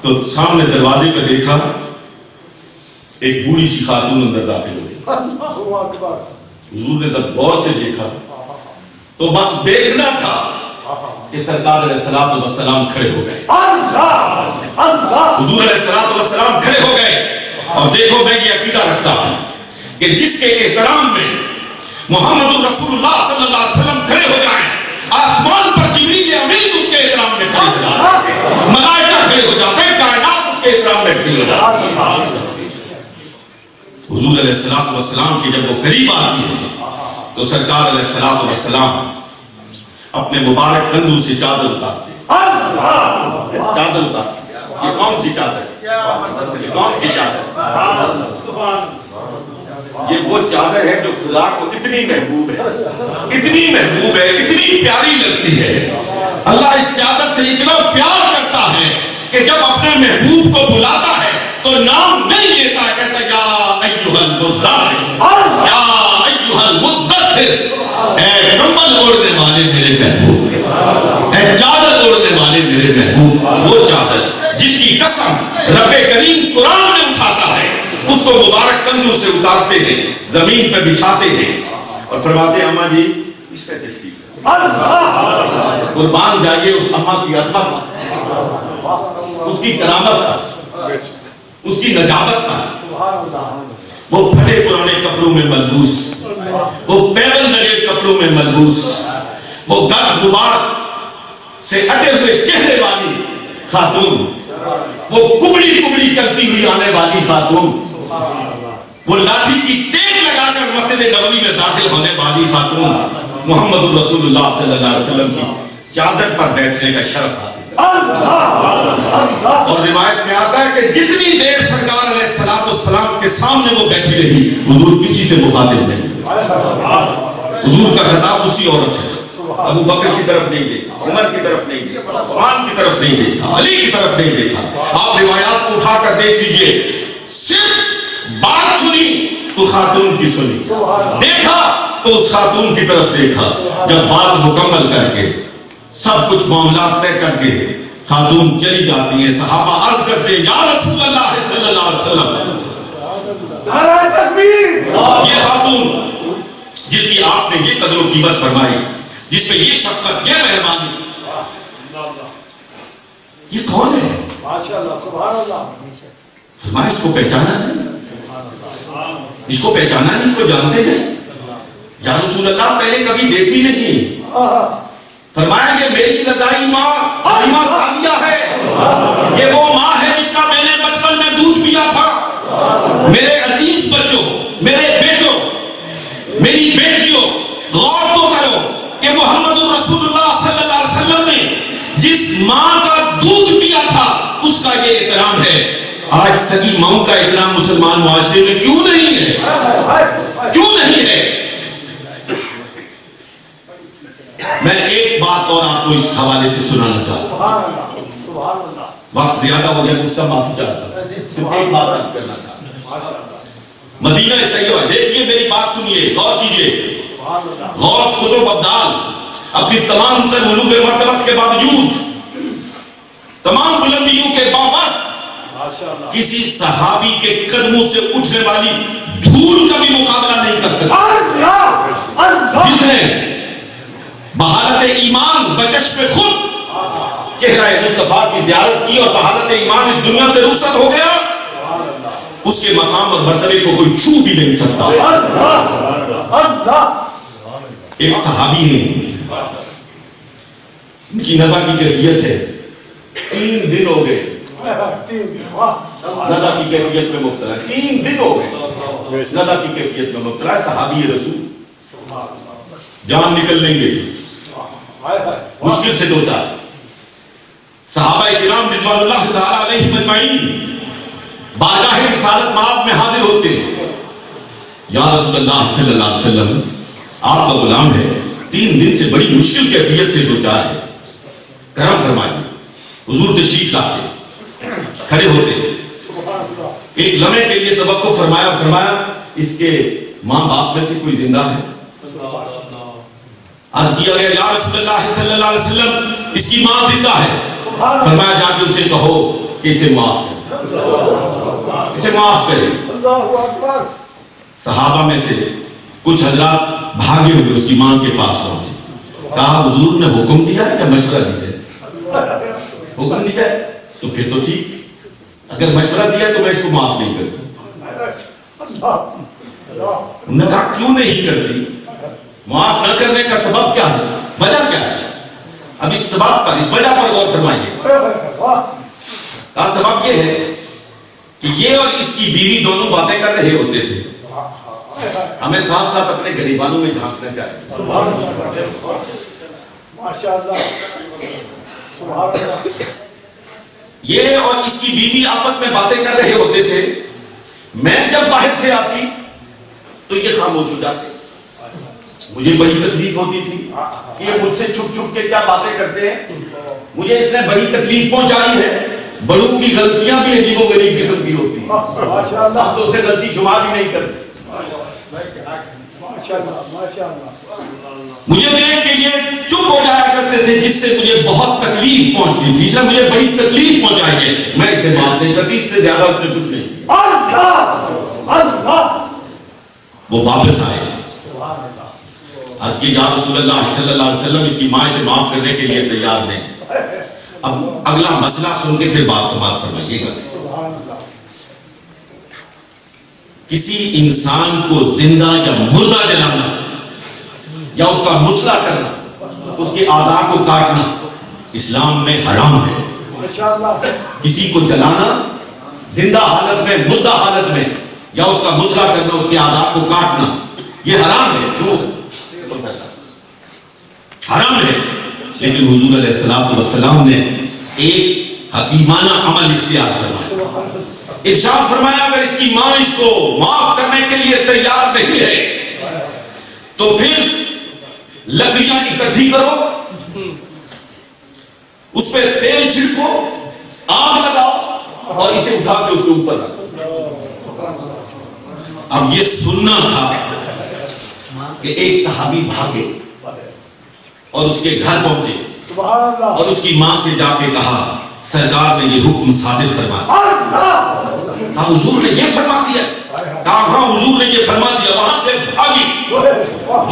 B: تو سامنے دروازے پہ دیکھا ایک بوڑھی سی خاتون اندر داخل ہو گئی۔ حضور نے جب غور سے دیکھا تو بس دیکھنا تھا کہ سرکار علیہ السلام کھڑے ہو گئے، حضور علیہ السلام کھڑے ہو گئے۔ اور دیکھو میں یہ عقیدہ رکھتا ہوں کہ جس کے احترام میں محمد رسول اللہ صلی اللہ علیہ وسلم کھڑے ہو جائیں، آسمان پر جبریل امین اس کے احترام میں کھڑے ہو جاتے ہیں، ملائکہ کھڑے ہو جاتے ہیں، کائنات اس کے احترام میں کھڑے ہو جاتے ہیں۔ حضور علیہ السلام کی جب وہ قریب آتی ہے تو سرکار علیہ السلام اپنے مبارک کندھوں سے چادر اتارتے ہیں، چادر اتارتے ہیں۔ یہ کون سی چادر؟ یہ کون سی چادر؟ یہ وہ چادر ہے جو خدا کو اتنی محبوب ہے، اتنی محبوب ہے، اتنی پیاری لگتی ہے. اللہ اس چادر سے اتنا پیار کرتا ہے کہ جب اپنے محبوب کو بلاتا ہے تو نام نہیں لیتا ہے، کہتا یا ایھا المدثر، یا ایھا المدثر، اے کمبل اوڑھنے والے میرے محبوب، اے چادر اوڑھنے والے میرے محبوب. وہ چادر جس کی قسم رب کریم قرآن میں اٹھاتا ہے، اس کو مبارک کندھوں سے اتارتے ہیں، زمین پہ بچھاتے ہیں اور فرماتے ہیں اماں جی اس پہ تشریف ہے. قربان جائیے اس اماں کی عظمت پر، اس کی کرامت پر، اس کی نجابت پر. وہ پھٹے پرانے کپڑوں میں ملبوس، وہ پیغل لگے کپڑوں میں ملبوس، وہ گرد غبار سے اٹے ہوئے چہرے والی خاتون، وہ کبڑی کبڑی چلتی ہوئی آنے والی خاتون، وہ لاٹھی کی ٹیک لگا کر مسجد نبوی میں داخل ہونے والی خاتون، محمد رسول اللہ صلی اللہ علیہ وسلم کی چادر پر بیٹھنے کا شرف حاصل. اور روایت میں آتا ہے کہ جتنی دیر سرکار علیہ السلام کے سامنے وہ بیٹھی رہی، حضور کسی سے مخاطب نہیں ہوئے. حضور کا خطاب اسی عورت سے، ابو بکر کی طرف نہیں دیکھا، عمر کی طرف نہیں دیکھا، عثمان کی طرف نہیں دیکھا، علی کی طرف نہیں دیکھا. آپ روایات کو اٹھا کر دیکھ لیجئے، صرف بات سنی تو خاتون کی سنی، دیکھا تو اس خاتون کی طرف دیکھا. جب بات مکمل کر کے سب کچھ معاملات طے کر کے خاتون چلی جاتی ہیں، صحابہ عرض کرتے ہیں یا رسول اللہ صلی اللہ علیہ وسلم،
A: نعرہ تکبیر،
B: یہ خاتون جس کی آپ نے یہ قدر و قیمت فرمائی، جس پہ یہ شفقت، یہ مہربانی، یہ کون ہے؟
A: ماشاءاللہ، سبحان اللہ.
B: فرمایا اس کو پہچانا نہیں، اس کو پہچانا نہیں، اس کو جانتے ہیں؟ یا رسول اللہ پہلے کبھی دیکھی نہیں. فرمایا یہ میری رضائی ماں حلیمہ سعدیہ ہے، یہ وہ ماں ہے جس کا میں نے بچپن میں دودھ پیا تھا. میرے عزیز بچوں، میرے بیٹوں، میری بیٹیوں، غور تو کرو کہ محمد رسول اللہ صلی اللہ علیہ وسلم نے جس ماں کا دودھ پیا تھا اس کا یہ احترام ہے. آج سگی ماؤں کا احترام مسلمان معاشرے میں کیوں نہیں ہے؟ کیوں نہیں ہے؟ میں ایک بات اور آپ کو اس حوالے سے سنانا چاہتا ہوں.
A: سبحان اللہ.
B: وقت زیادہ ہو گیا، مجھ سے معافی چاہتا ہوں، صرف ایک بات عرض کرنا چاہتا ہوں. مدینہ طیبہ، دیکھیے میری بات سنیے، غور کیجیے. غوث قطب ابدال اپنی تمام تر علوم مرتبت کے باوجود، تمام بلندیوں کے باوجود کسی صحابی کے قدموں سے اٹھنے والی دھول کا بھی مقابلہ نہیں کر سکتا. جس نے بحالت ایمان بچشم خود چہرہ مصطفیٰ کی زیارت کی اور بحالت ایمان اس دنیا سے رخصت ہو گیا، اس کے مقام اور مرتبے کو کوئی چھو بھی نہیں سکتا. ایک صحابی ہیں، ان کی نزا کی کیفیت ہے، 3 دن ہو گئے نزا کی کیفیت میں مبتلا، 3 دن ہو گئے نزا کی کیفیت میں مبتلا ہے. صحابی رسول، جان نکل لیں گے، مشکل سے 2-4 صحابہ کرام رضوان اللہ تعالی علیہم اجمعین بارگاہ رسالت مآب میں حاضر ہوتے ہیں. یا رسول اللہ صلی اللہ علیہ وسلم، آپ کا غلام ہے، 3 دن سے بڑی مشکل کیفیت سے 2-4 ہے، کرم فرمائیے. حضور تشریف لاتے، کھڑے ہوتے، ایک لمحے کے لیے توقف فرمایا، اس کے ماں باپ میں سے کوئی زندہ ہے؟ عرض کیا گیا یا رسول اللہ صلی اللہ علیہ وسلم اس کی ماں زندہ ہے. فرمایا جا کے اسے کہو کہ اسے معاف کرے، اسے معاف کرے. صحابہ میں سے کچھ حضرات بھاگے ہوئے اس کی ماں کے پاس پہنچے، کہا حضور نے حکم دیا ہے یا مشورہ دیا ہے؟ حکم دیا ہے تو پھر تو ٹھیک، اگر مشورہ دیا تو میں اس کو معاف نہیں کرتا. انہوں نے کہا کیوں نہیں کرتی؟ معاف نہ کرنے کا سبب کیا ہے، وجہ کیا ہے؟ اب اس سبب پر، اس وجہ پر غور فرمائیے. سبب یہ ہے کہ یہ اور اس کی بیوی دونوں باتیں کر رہے ہوتے تھے. ہمیں ساتھ ساتھ اپنے غریبانوں میں جھانکنا چاہیے. یہ اور اس کی بیوی آپس میں باتیں کر رہے ہوتے تھے. میں جب باہر سے آتی تو یہ خاموش ہو جاتے. مجھے بڑی تکلیف ہوتی تھی کہ یہ مجھ سے چھپ چھپ کے کیا باتیں کرتے ہیں. مجھے اس نے بڑی تکلیف پہنچائی ہے. بڑوں کی غلطیاں بھی عجیب و غریب قسم کی ہوتی ہیں. ہم تو اسے غلطی شمار ہی نہیں کرتے. مجھے دیکھ کے یہ چپ ہو جایا کرتے تھے جس سے مجھے بہت تکلیف پہنچتی تھی. اس نے مجھے بڑی تکلیف پہنچائی ہے, میں اسے معاف نہیں کرتی. اس سے زیادہ اس نے کچھ نہیں. وہ واپس آئے. عرض کی یا رسول اللہ صلی اللہ علیہ وسلم اس کی ماں سے معاف کرنے کے لیے تیار نہیں. اب اگلا مسئلہ سن کے پھر بات سماعت فرمائیے گا. کسی انسان کو زندہ یا مردہ جلانا یا اس کا مسئلہ کرنا, اس کے اعضاء کو کاٹنا اسلام میں حرام ہے. کسی کو جلانا زندہ حالت میں, مردہ حالت میں, یا اس کا مسئلہ کرنا, اس کے اعضاء کو کاٹنا, یہ حرام ہے. کیوں حرام ہے؟ لیکن حضور علیہ السلام نے ایک حکیمانہ عمل اختیار فرمایا. ارشاد فرمایا اگر اس کی ماں اس کو معاف کرنے کے لیے تیار نہیں ہے تو پھر لکڑیاں اکٹھی کرو, اس پہ تیل چھڑکو, آگ لگاؤ اور اسے اٹھا کے اس کے اوپر رکھو. اب یہ سننا تھا کہ ایک صحابی بھاگے اور اس کے گھر پہنچے اور اس کی ماں سے جا کے کہا سرکار نے یہ حکم صادر فرما دیا. کہا حضور نے یہ فرما دیا. کہا ہاں حضور نے یہ فرما دیا. وہاں سے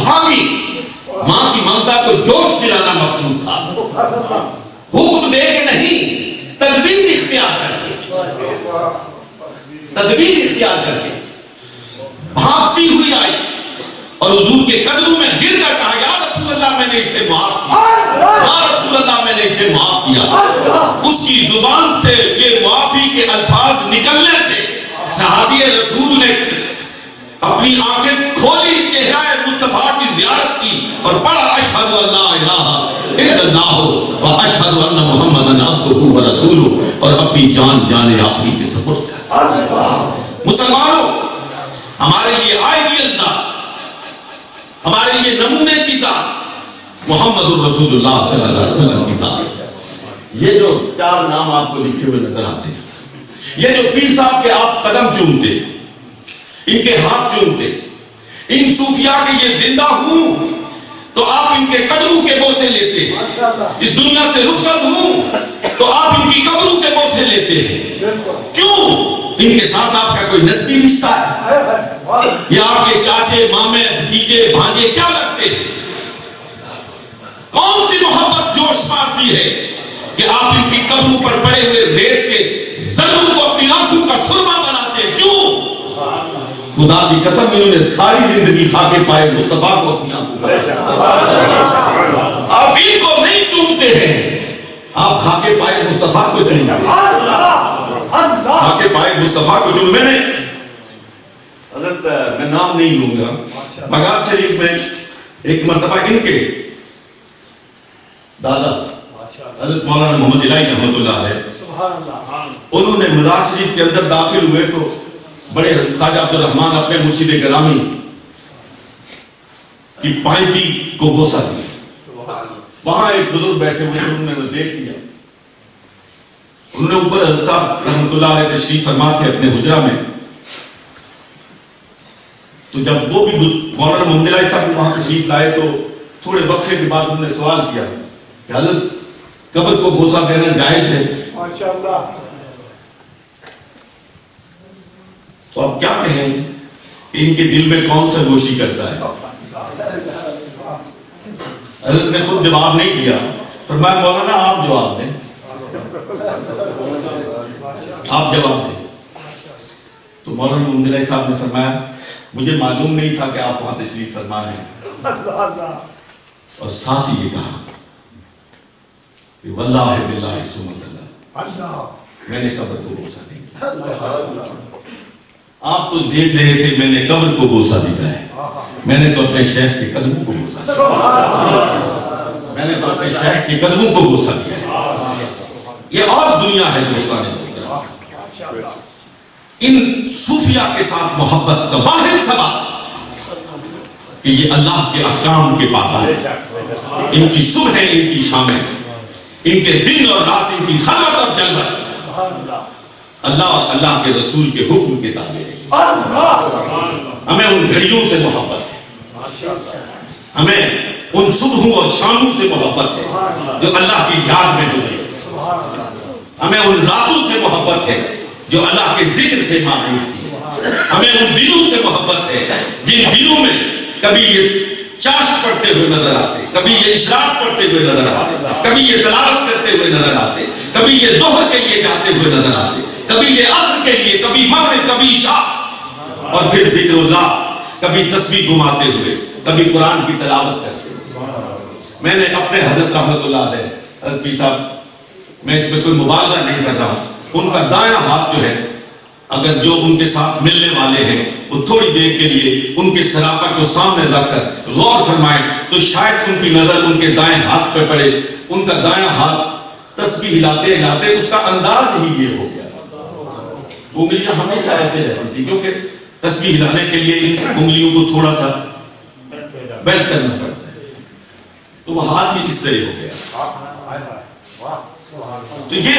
B: بھاگی. ماں کی ممتا کو جوش دلانا مقصود تھا, حکم دے کے نہیں, تدبیر اختیار کر کے بھاگتی ہوئی آئی اور حضور کے قدموں میں گر کر کہا یا رسول اللہ میں نے اسے معاف کیا, یا رسول اللہ میں نے اسے معاف کیا. اس کی زبان سے یہ معافی کے الفاظ نکلنے تھے. صحابی رسول نے اپنی آنکھیں کھولی, چہرہ مصطفیٰ کی زیارت کی اور پڑھا اشہد ان لا الہ الا اللہ و اشہد ان محمدن عبدہ و رسولہ, اور اپنی جان آخری کے سپرد کر. مسلمانوں, ہمارے لیے آئیڈیل ذات, ہمارے لیے نمونے کی ذات محمد الرسول اللہ صلی اللہ علیہ وسلم کی ذات. یہ جو 4 نام آپ کو لکھے ہوئے نظر آتے ہیں, یہ جو پیر صاحب کے آپ قدم چومتے, ان کے ہاتھ چومتے, ان صوفیاء کے یہ زندہ ہوں تو آپ ان کے قدموں کے بوسے لیتے ہیں. اس دنیا سے رخصت ہوں تو آپ ان کی قبروں کے بوسے لیتے ہیں. کیوں؟ ان کے ساتھ آپ کا کوئی نسبی رشتہ ہے یا آپ کے چاچے, مامے, بھتیجے, بھانجے کیا لگتے ہیں؟ کون سی محبت جوش مارتی ہے کہ آپ ان کی قبروں پر پڑے ہوئے ریت کے ذروں کو اپنی آنکھوں کا سرما بناتے ہیں؟ کیوں؟ خدا کی قسم انہوں نے ساری زندگی خاکے پائے مصطفیٰ کو اپنی آنکھوں کا, آپ ان کو نہیں چومتے ہیں, آپ خاکے پائے مصطفیٰ کو چومتے ہیں. خاکے پائے مصطفیٰ کو جو میں نے حضرت, میں نام نہیں لوں گا, بغار شریف میں ایک مرتبہ ان کے دادا حضرت مولانا محمد الہی رحمۃ اللہ علیہ, انہوں نے مزار شریف کے اندر داخل ہوئے تو بڑے خواجہ عبد الرحمن اپنے مرشد گرامی کی پائیتی کو بوسہ دیا. وہاں ایک بزرگ بیٹھے ہوئے, انہوں نے دیکھ لیا. انہوں نے اوپر حضرت صاحب رحمۃ اللہ علیہ تشریف فرما تھے اپنے حجرہ میں, تو جب وہ بھی مولانا محمد الہی صاحب وہاں تشریف لائے تو تھوڑے وقفے کے بعد انہوں نے سوال کیا کہ حضرت قبر کو بوسہ دینا جائز ہے؟ تو اب کیا کہیں کہ ان کے دل میں کون سا گوشی کرتا ہے؟ حضرت نے خود جواب نہیں دیا, فرمایا مولانا آپ جواب دیں, آپ جواب دیں. تو مولانا محمد الہی صاحب نے فرمایا مجھے معلوم نہیں تھا کہ آپ وہاں تشریف فرما ہیں, اور ساتھ ہی یہ کہا واللہ باللہ ثم اللہ, میں نے قبر کو بوسہ نہیں کیا. آپ تو دیکھ رہے تھے میں نے قبر کو بوسہ دیا ہے, میں نے تو اپنے شیخ کے قدموں کو بوسہ دیا, میں نے تو اپنے شیخ کے قدموں کو بوسہ دیا. یہ اور دنیا ہے دوستان. ان صوفیاء کے ساتھ محبت کا واحد سبب کہ یہ اللہ کے احکام کے پابند، ان کی صبح ہے، ان کی شام ہے، ان کے دن اور رات، ان کی خلوت اور جلوت، اللہ اور اللہ کے رسول کے حکم کے تابع رہی۔ ہمیں ان گھڑیوں سے محبت ہے، ہمیں ان صبحوں اور شاموں سے محبت ہے جو اللہ کی یاد میں گزری، ہمیں ان راتوں سے محبت ہے جو اللہ کے ذکر سے مانے تھی، ہمیں ان دنوں سے محبت ہے جن دنوں میں کبھی یہ چاشت پڑھتے ہوئے نظر آتے، کبھی یہ اشراق پڑھتے ہوئے نظر آتے، کبھی یہ تلاوت کرتے ہوئے نظر آتے، کبھی یہ ظہر کے لیے جاتے ہوئے نظر آتے، کبھی یہ عصر کے لیے، کبھی مغرب، کبھی عشاء، اور پھر ذکر اللہ، کبھی تسبیح گھماتے ہوئے، کبھی قرآن کی تلاوت کرتے ہوئے۔ میں نے اپنے حضرت رحمت اللہ علیہ، حضرت پیر صاحب، میں اس میں کوئی مبالغہ نہیں کر رہا ہوں، ان کا دائیں ہاتھ جو ہے، اگر جو ان کے ساتھ ملنے والے ہیں وہ تھوڑی دیر کے لیے ان کے سراپا کو سامنے رکھ کر غور فرمائیں تو شاید ان کی نظر ان کے دائیں ہاتھ پہ پڑے۔ ان کا دائیں ہاتھ تسبیح ہلاتے ہلاتے اس کا انداز ہی یہ ہو گیا، انگلیاں ہمیشہ ایسے رہتی تھی کیونکہ تسبیح ہلانے کے لیے ان انگلیوں کو تھوڑا سا بیل کرنا پڑتا ہے، تو وہ ہاتھ ہی اس طرح ہو گیا۔ تو یہ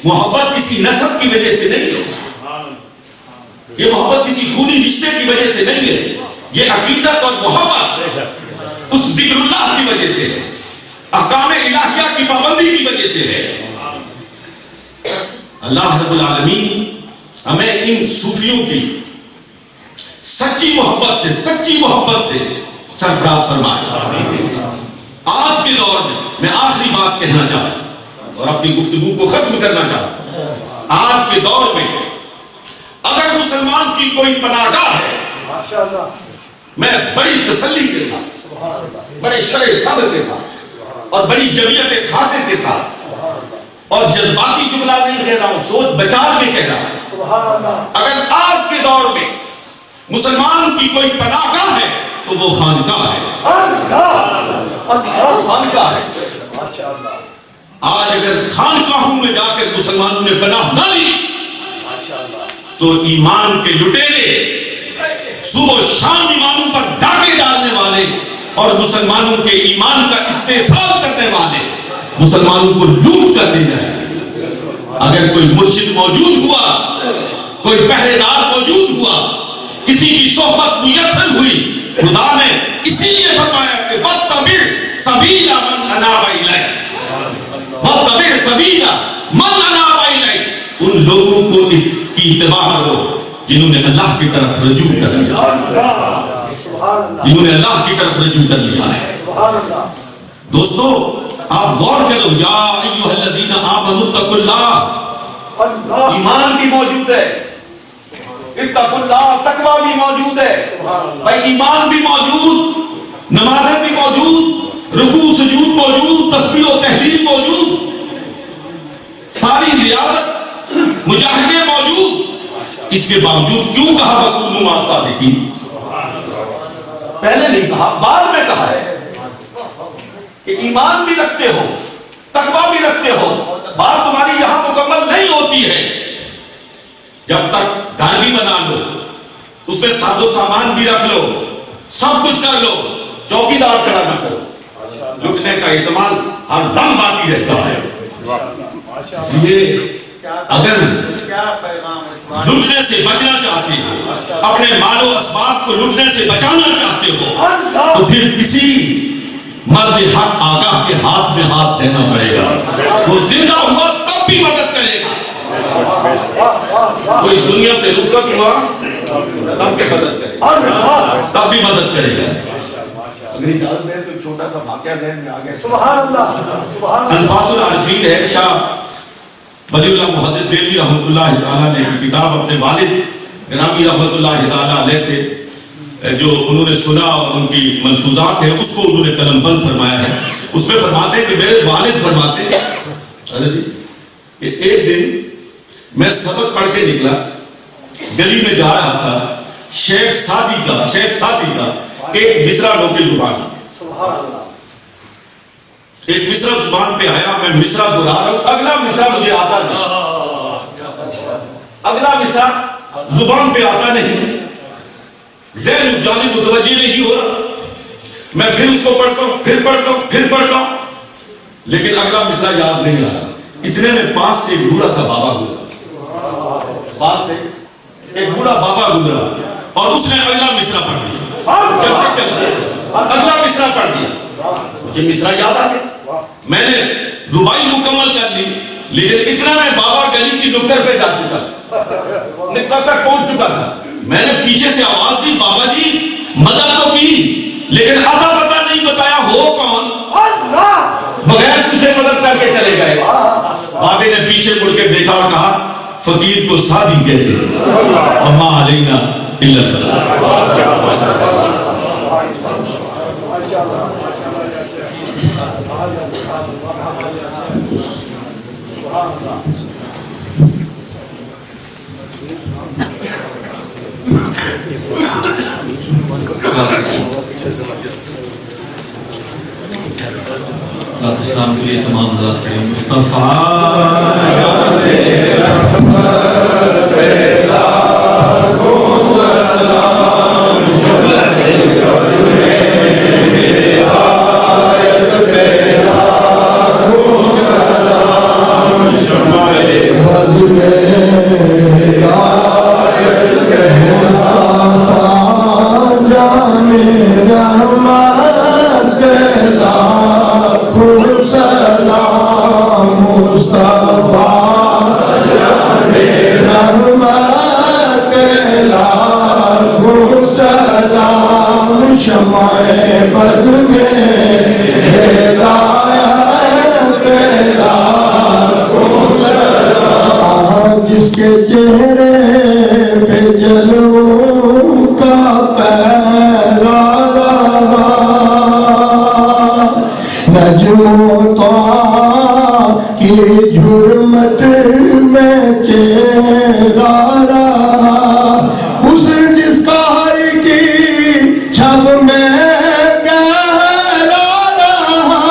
B: محبت کسی نسب کی وجہ سے نہیں ہے، یہ محبت کسی خونی رشتے کی وجہ سے نہیں ہے، یہ عقیدت اور محبت اس ذکر اللہ کی وجہ سے ہے، احکام الہیہ کی پابندی کی وجہ سے ہے۔ اللہ رب العالمین ہمیں ان صوفیوں کی سچی محبت سے سرفراز فرمائے۔ آج کے دور میں آخری بات کہنا چاہتا ہوں اور اپنی گفتگو کو ختم کرنا چاہتا ہوں۔ آج کے دور میں اگر مسلمان کی کوئی پناہ گاہ ہے، میں بڑی تسلی کے ساتھ، بڑے شرح صدر کے ساتھ اور بڑی جمعیت خاطر کے ساتھ اور جذباتی جملہ نہیں کہہ رہا ہوں، سوچ بچا کے کہہ رہا ہوں، اگر آج کے دور میں مسلمان کی کوئی پناہ گاہ ہے تو وہ خانقاہ ہے، خانقاہ ہے۔ آج اگر خانقاہوں میں جا کر مسلمانوں نے پناہ نہ لی تو ایمان کے لٹیرے، صبح و شام ایمانوں پر ڈاکے ڈالنے والے اور مسلمانوں کے ایمان کا استحصال کرنے والے مسلمانوں کو لوٹ کر دے جائیں گے۔ اگر کوئی مرشد موجود ہوا، کوئی پہرے دار موجود ہوا، کسی کی صحبت میسر ہوئی، خدا نے اسی لیے فرمایا کہ وَاتَّبِعْ سَبِيلَ مَنْ أَنَابَ إِلَيَّ، وَاتَّبِعْ سَبِيلَ مَنْ أَنَابَ إِلَيَّ، ان لوگوں کو کی اتباع کرو جنہوں نے اللہ کی طرف رجوع کر لیا، جنہوں نے اللہ کی طرف رجوع کر لیا ہے۔ دوستو آپ غور کرو، یا ایھا الذین آمنوا اتقوا اللہ، ایمان بھی موجود ہے، اتقوا اللہ، تقوی بھی موجود ہے، بھائی ایمان بھی موجود، نمازیں بھی موجود، رکوع سجود موجود، تسبیح و تحلیل موجود، ساری ریاضت مجاہدے موجود، اس کے باوجود کیوں کہا وَكُونُوا مَعَ الصَّادِقِينَ؟ پہلے نہیں کہا، بعد میں کہا ہے کہ ایمان بھی رکھتے ہو، تقوی بھی رکھتے ہو، بات تمہاری یہاں مکمل نہیں ہوتی ہے جب تک گھر بھی بنا لو، اس میں ساز و سامان بھی رکھ لو، سب کچھ کر لو، چوکی دار کھڑا نہ کرو، لٹنے کا احتمال ہر دم باقی رہتا ہے۔ یہ اگر لٹنے سے بچنا چاہتے ہو، اپنے مال و اسباب کو لٹنے سے بچانا چاہتے ہو، تو پھر کسی مرد حق آگاہ کے ہاتھ میں ہاتھ دینا پڑے گا، وہ زندہ ہوا تب بھی مدد کرے گا، وہ اس دنیا سے رخصت ہوا تب بھی مدد کرے گا، تب بھی مدد کرے گا۔ اگر اجازت دیں تو ایک چھوٹا سا واقعہ ذہن میں آ گیا،
A: سبحان اللہ، سبحان اللہ۔
B: انفاس العارفین ہے، شاہ ولی اللہ محدث دہلوی رحمۃ اللہ تعالیٰ نے کتاب اپنے والد گرامی رحمۃ اللہ تعالیٰ علیہ سے جو انہوں نے سنا اور ان کی ملفوظات ہیں اس کو انہوں نے قلم بند فرمایا ہے۔ اس میں فرماتے ہیں کہ میرے والد فرماتے ہیں کہ ایک دن میں سبق پڑھ کے نکلا، گلی میں جا رہا تھا، شیخ سعدی کا ایک مصرع لوکی زبان ہے، ایک مصرع زبان پہ آیا، میں مصرع دہرا رہا ہوں، اگلا مصرع مجھے آتا نہیں، اگلا مصرع زبان پہ آتا نہیں، ذہن اس جانب متوجہ نہیں ہو رہا، میں پھر اس کو پڑھتا ہوں، پھر پڑھتا ہوں، پھر پڑھتا ہوں، لیکن اگلا مصرع یاد نہیں آ رہا۔ اتنے میں پاس سے ایک بوڑھا سا بابا گزرا، پاس سے ایک بوڑھا بابا گزرا اور اس نے اگلا مصرع پڑھ دیا، چلتے چلتے اگلا مصرع پڑھ دیا۔ مجھے مصرع یاد آ گیا، میں نے ربائی مکمل کر لی، لیکن اتنا میں بابا گلی کی نکڑ پہ جا چکا تھا، نکڑ تک پہنچ چکا تھا۔ میں نے پیچھے سے آواز دی، بابا جی مدد تو کی لیکن اتا پتا نہیں بتایا ہو کون، بغیر پیچھے مدد کر کے چلے گئے۔ بابے نے پیچھے مڑ کے دیکھا اور کہا فقیر کو سادی کہتے ہیں، وما علینا الا البلاغ۔
D: ساتھ اسلام کے لیے تمام حضرات کریں مصطفیٰ
A: جس کے چہرے پہ جلووں کا پیرا رہا، نجموں طا کی جرمت میں چہرہ رہا، حسن جس کا ہر کی چھب میں گہرا رہا،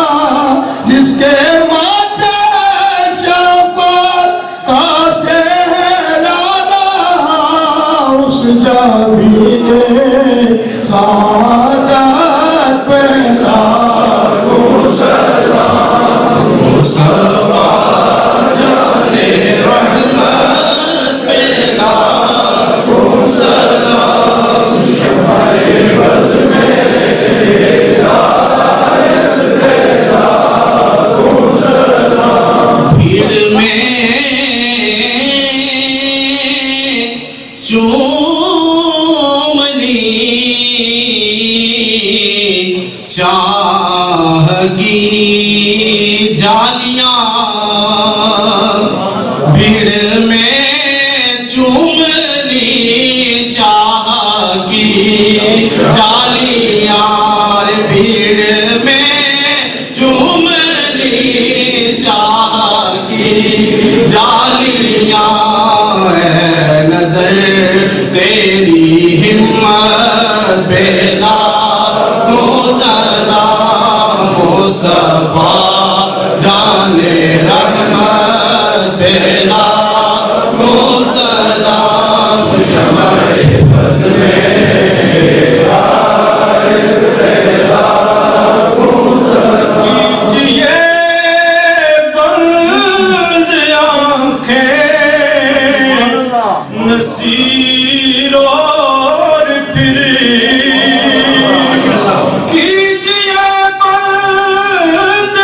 A: جس کے ماتھے شفقت کا سہرا رہا، اس جبی نے سعادت پہ لاکھوں سلام، مصطفیٰ جانے رحمت پہ لاکھوں سلام، شمائے بز میں ہدایت پہ لاکھوں سلام،
D: بھیڑ میں چوم لی شاہ کی جالیاں، بھیڑ میں چوم لی شاہ کی جالیاں، بھیڑ میں چوم لی شاہ کی جالیاں، اے نظر تیری ہمت پہ لاکھوں سلام، مصطفیٰ جانے رحمت پہ لاکھوں سلام، شمائے بز میں ہدایت پہ لاکھوں سلام، کیجئے بند آنکھیں نصیر اور پھر کیجئے بند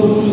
A: رسول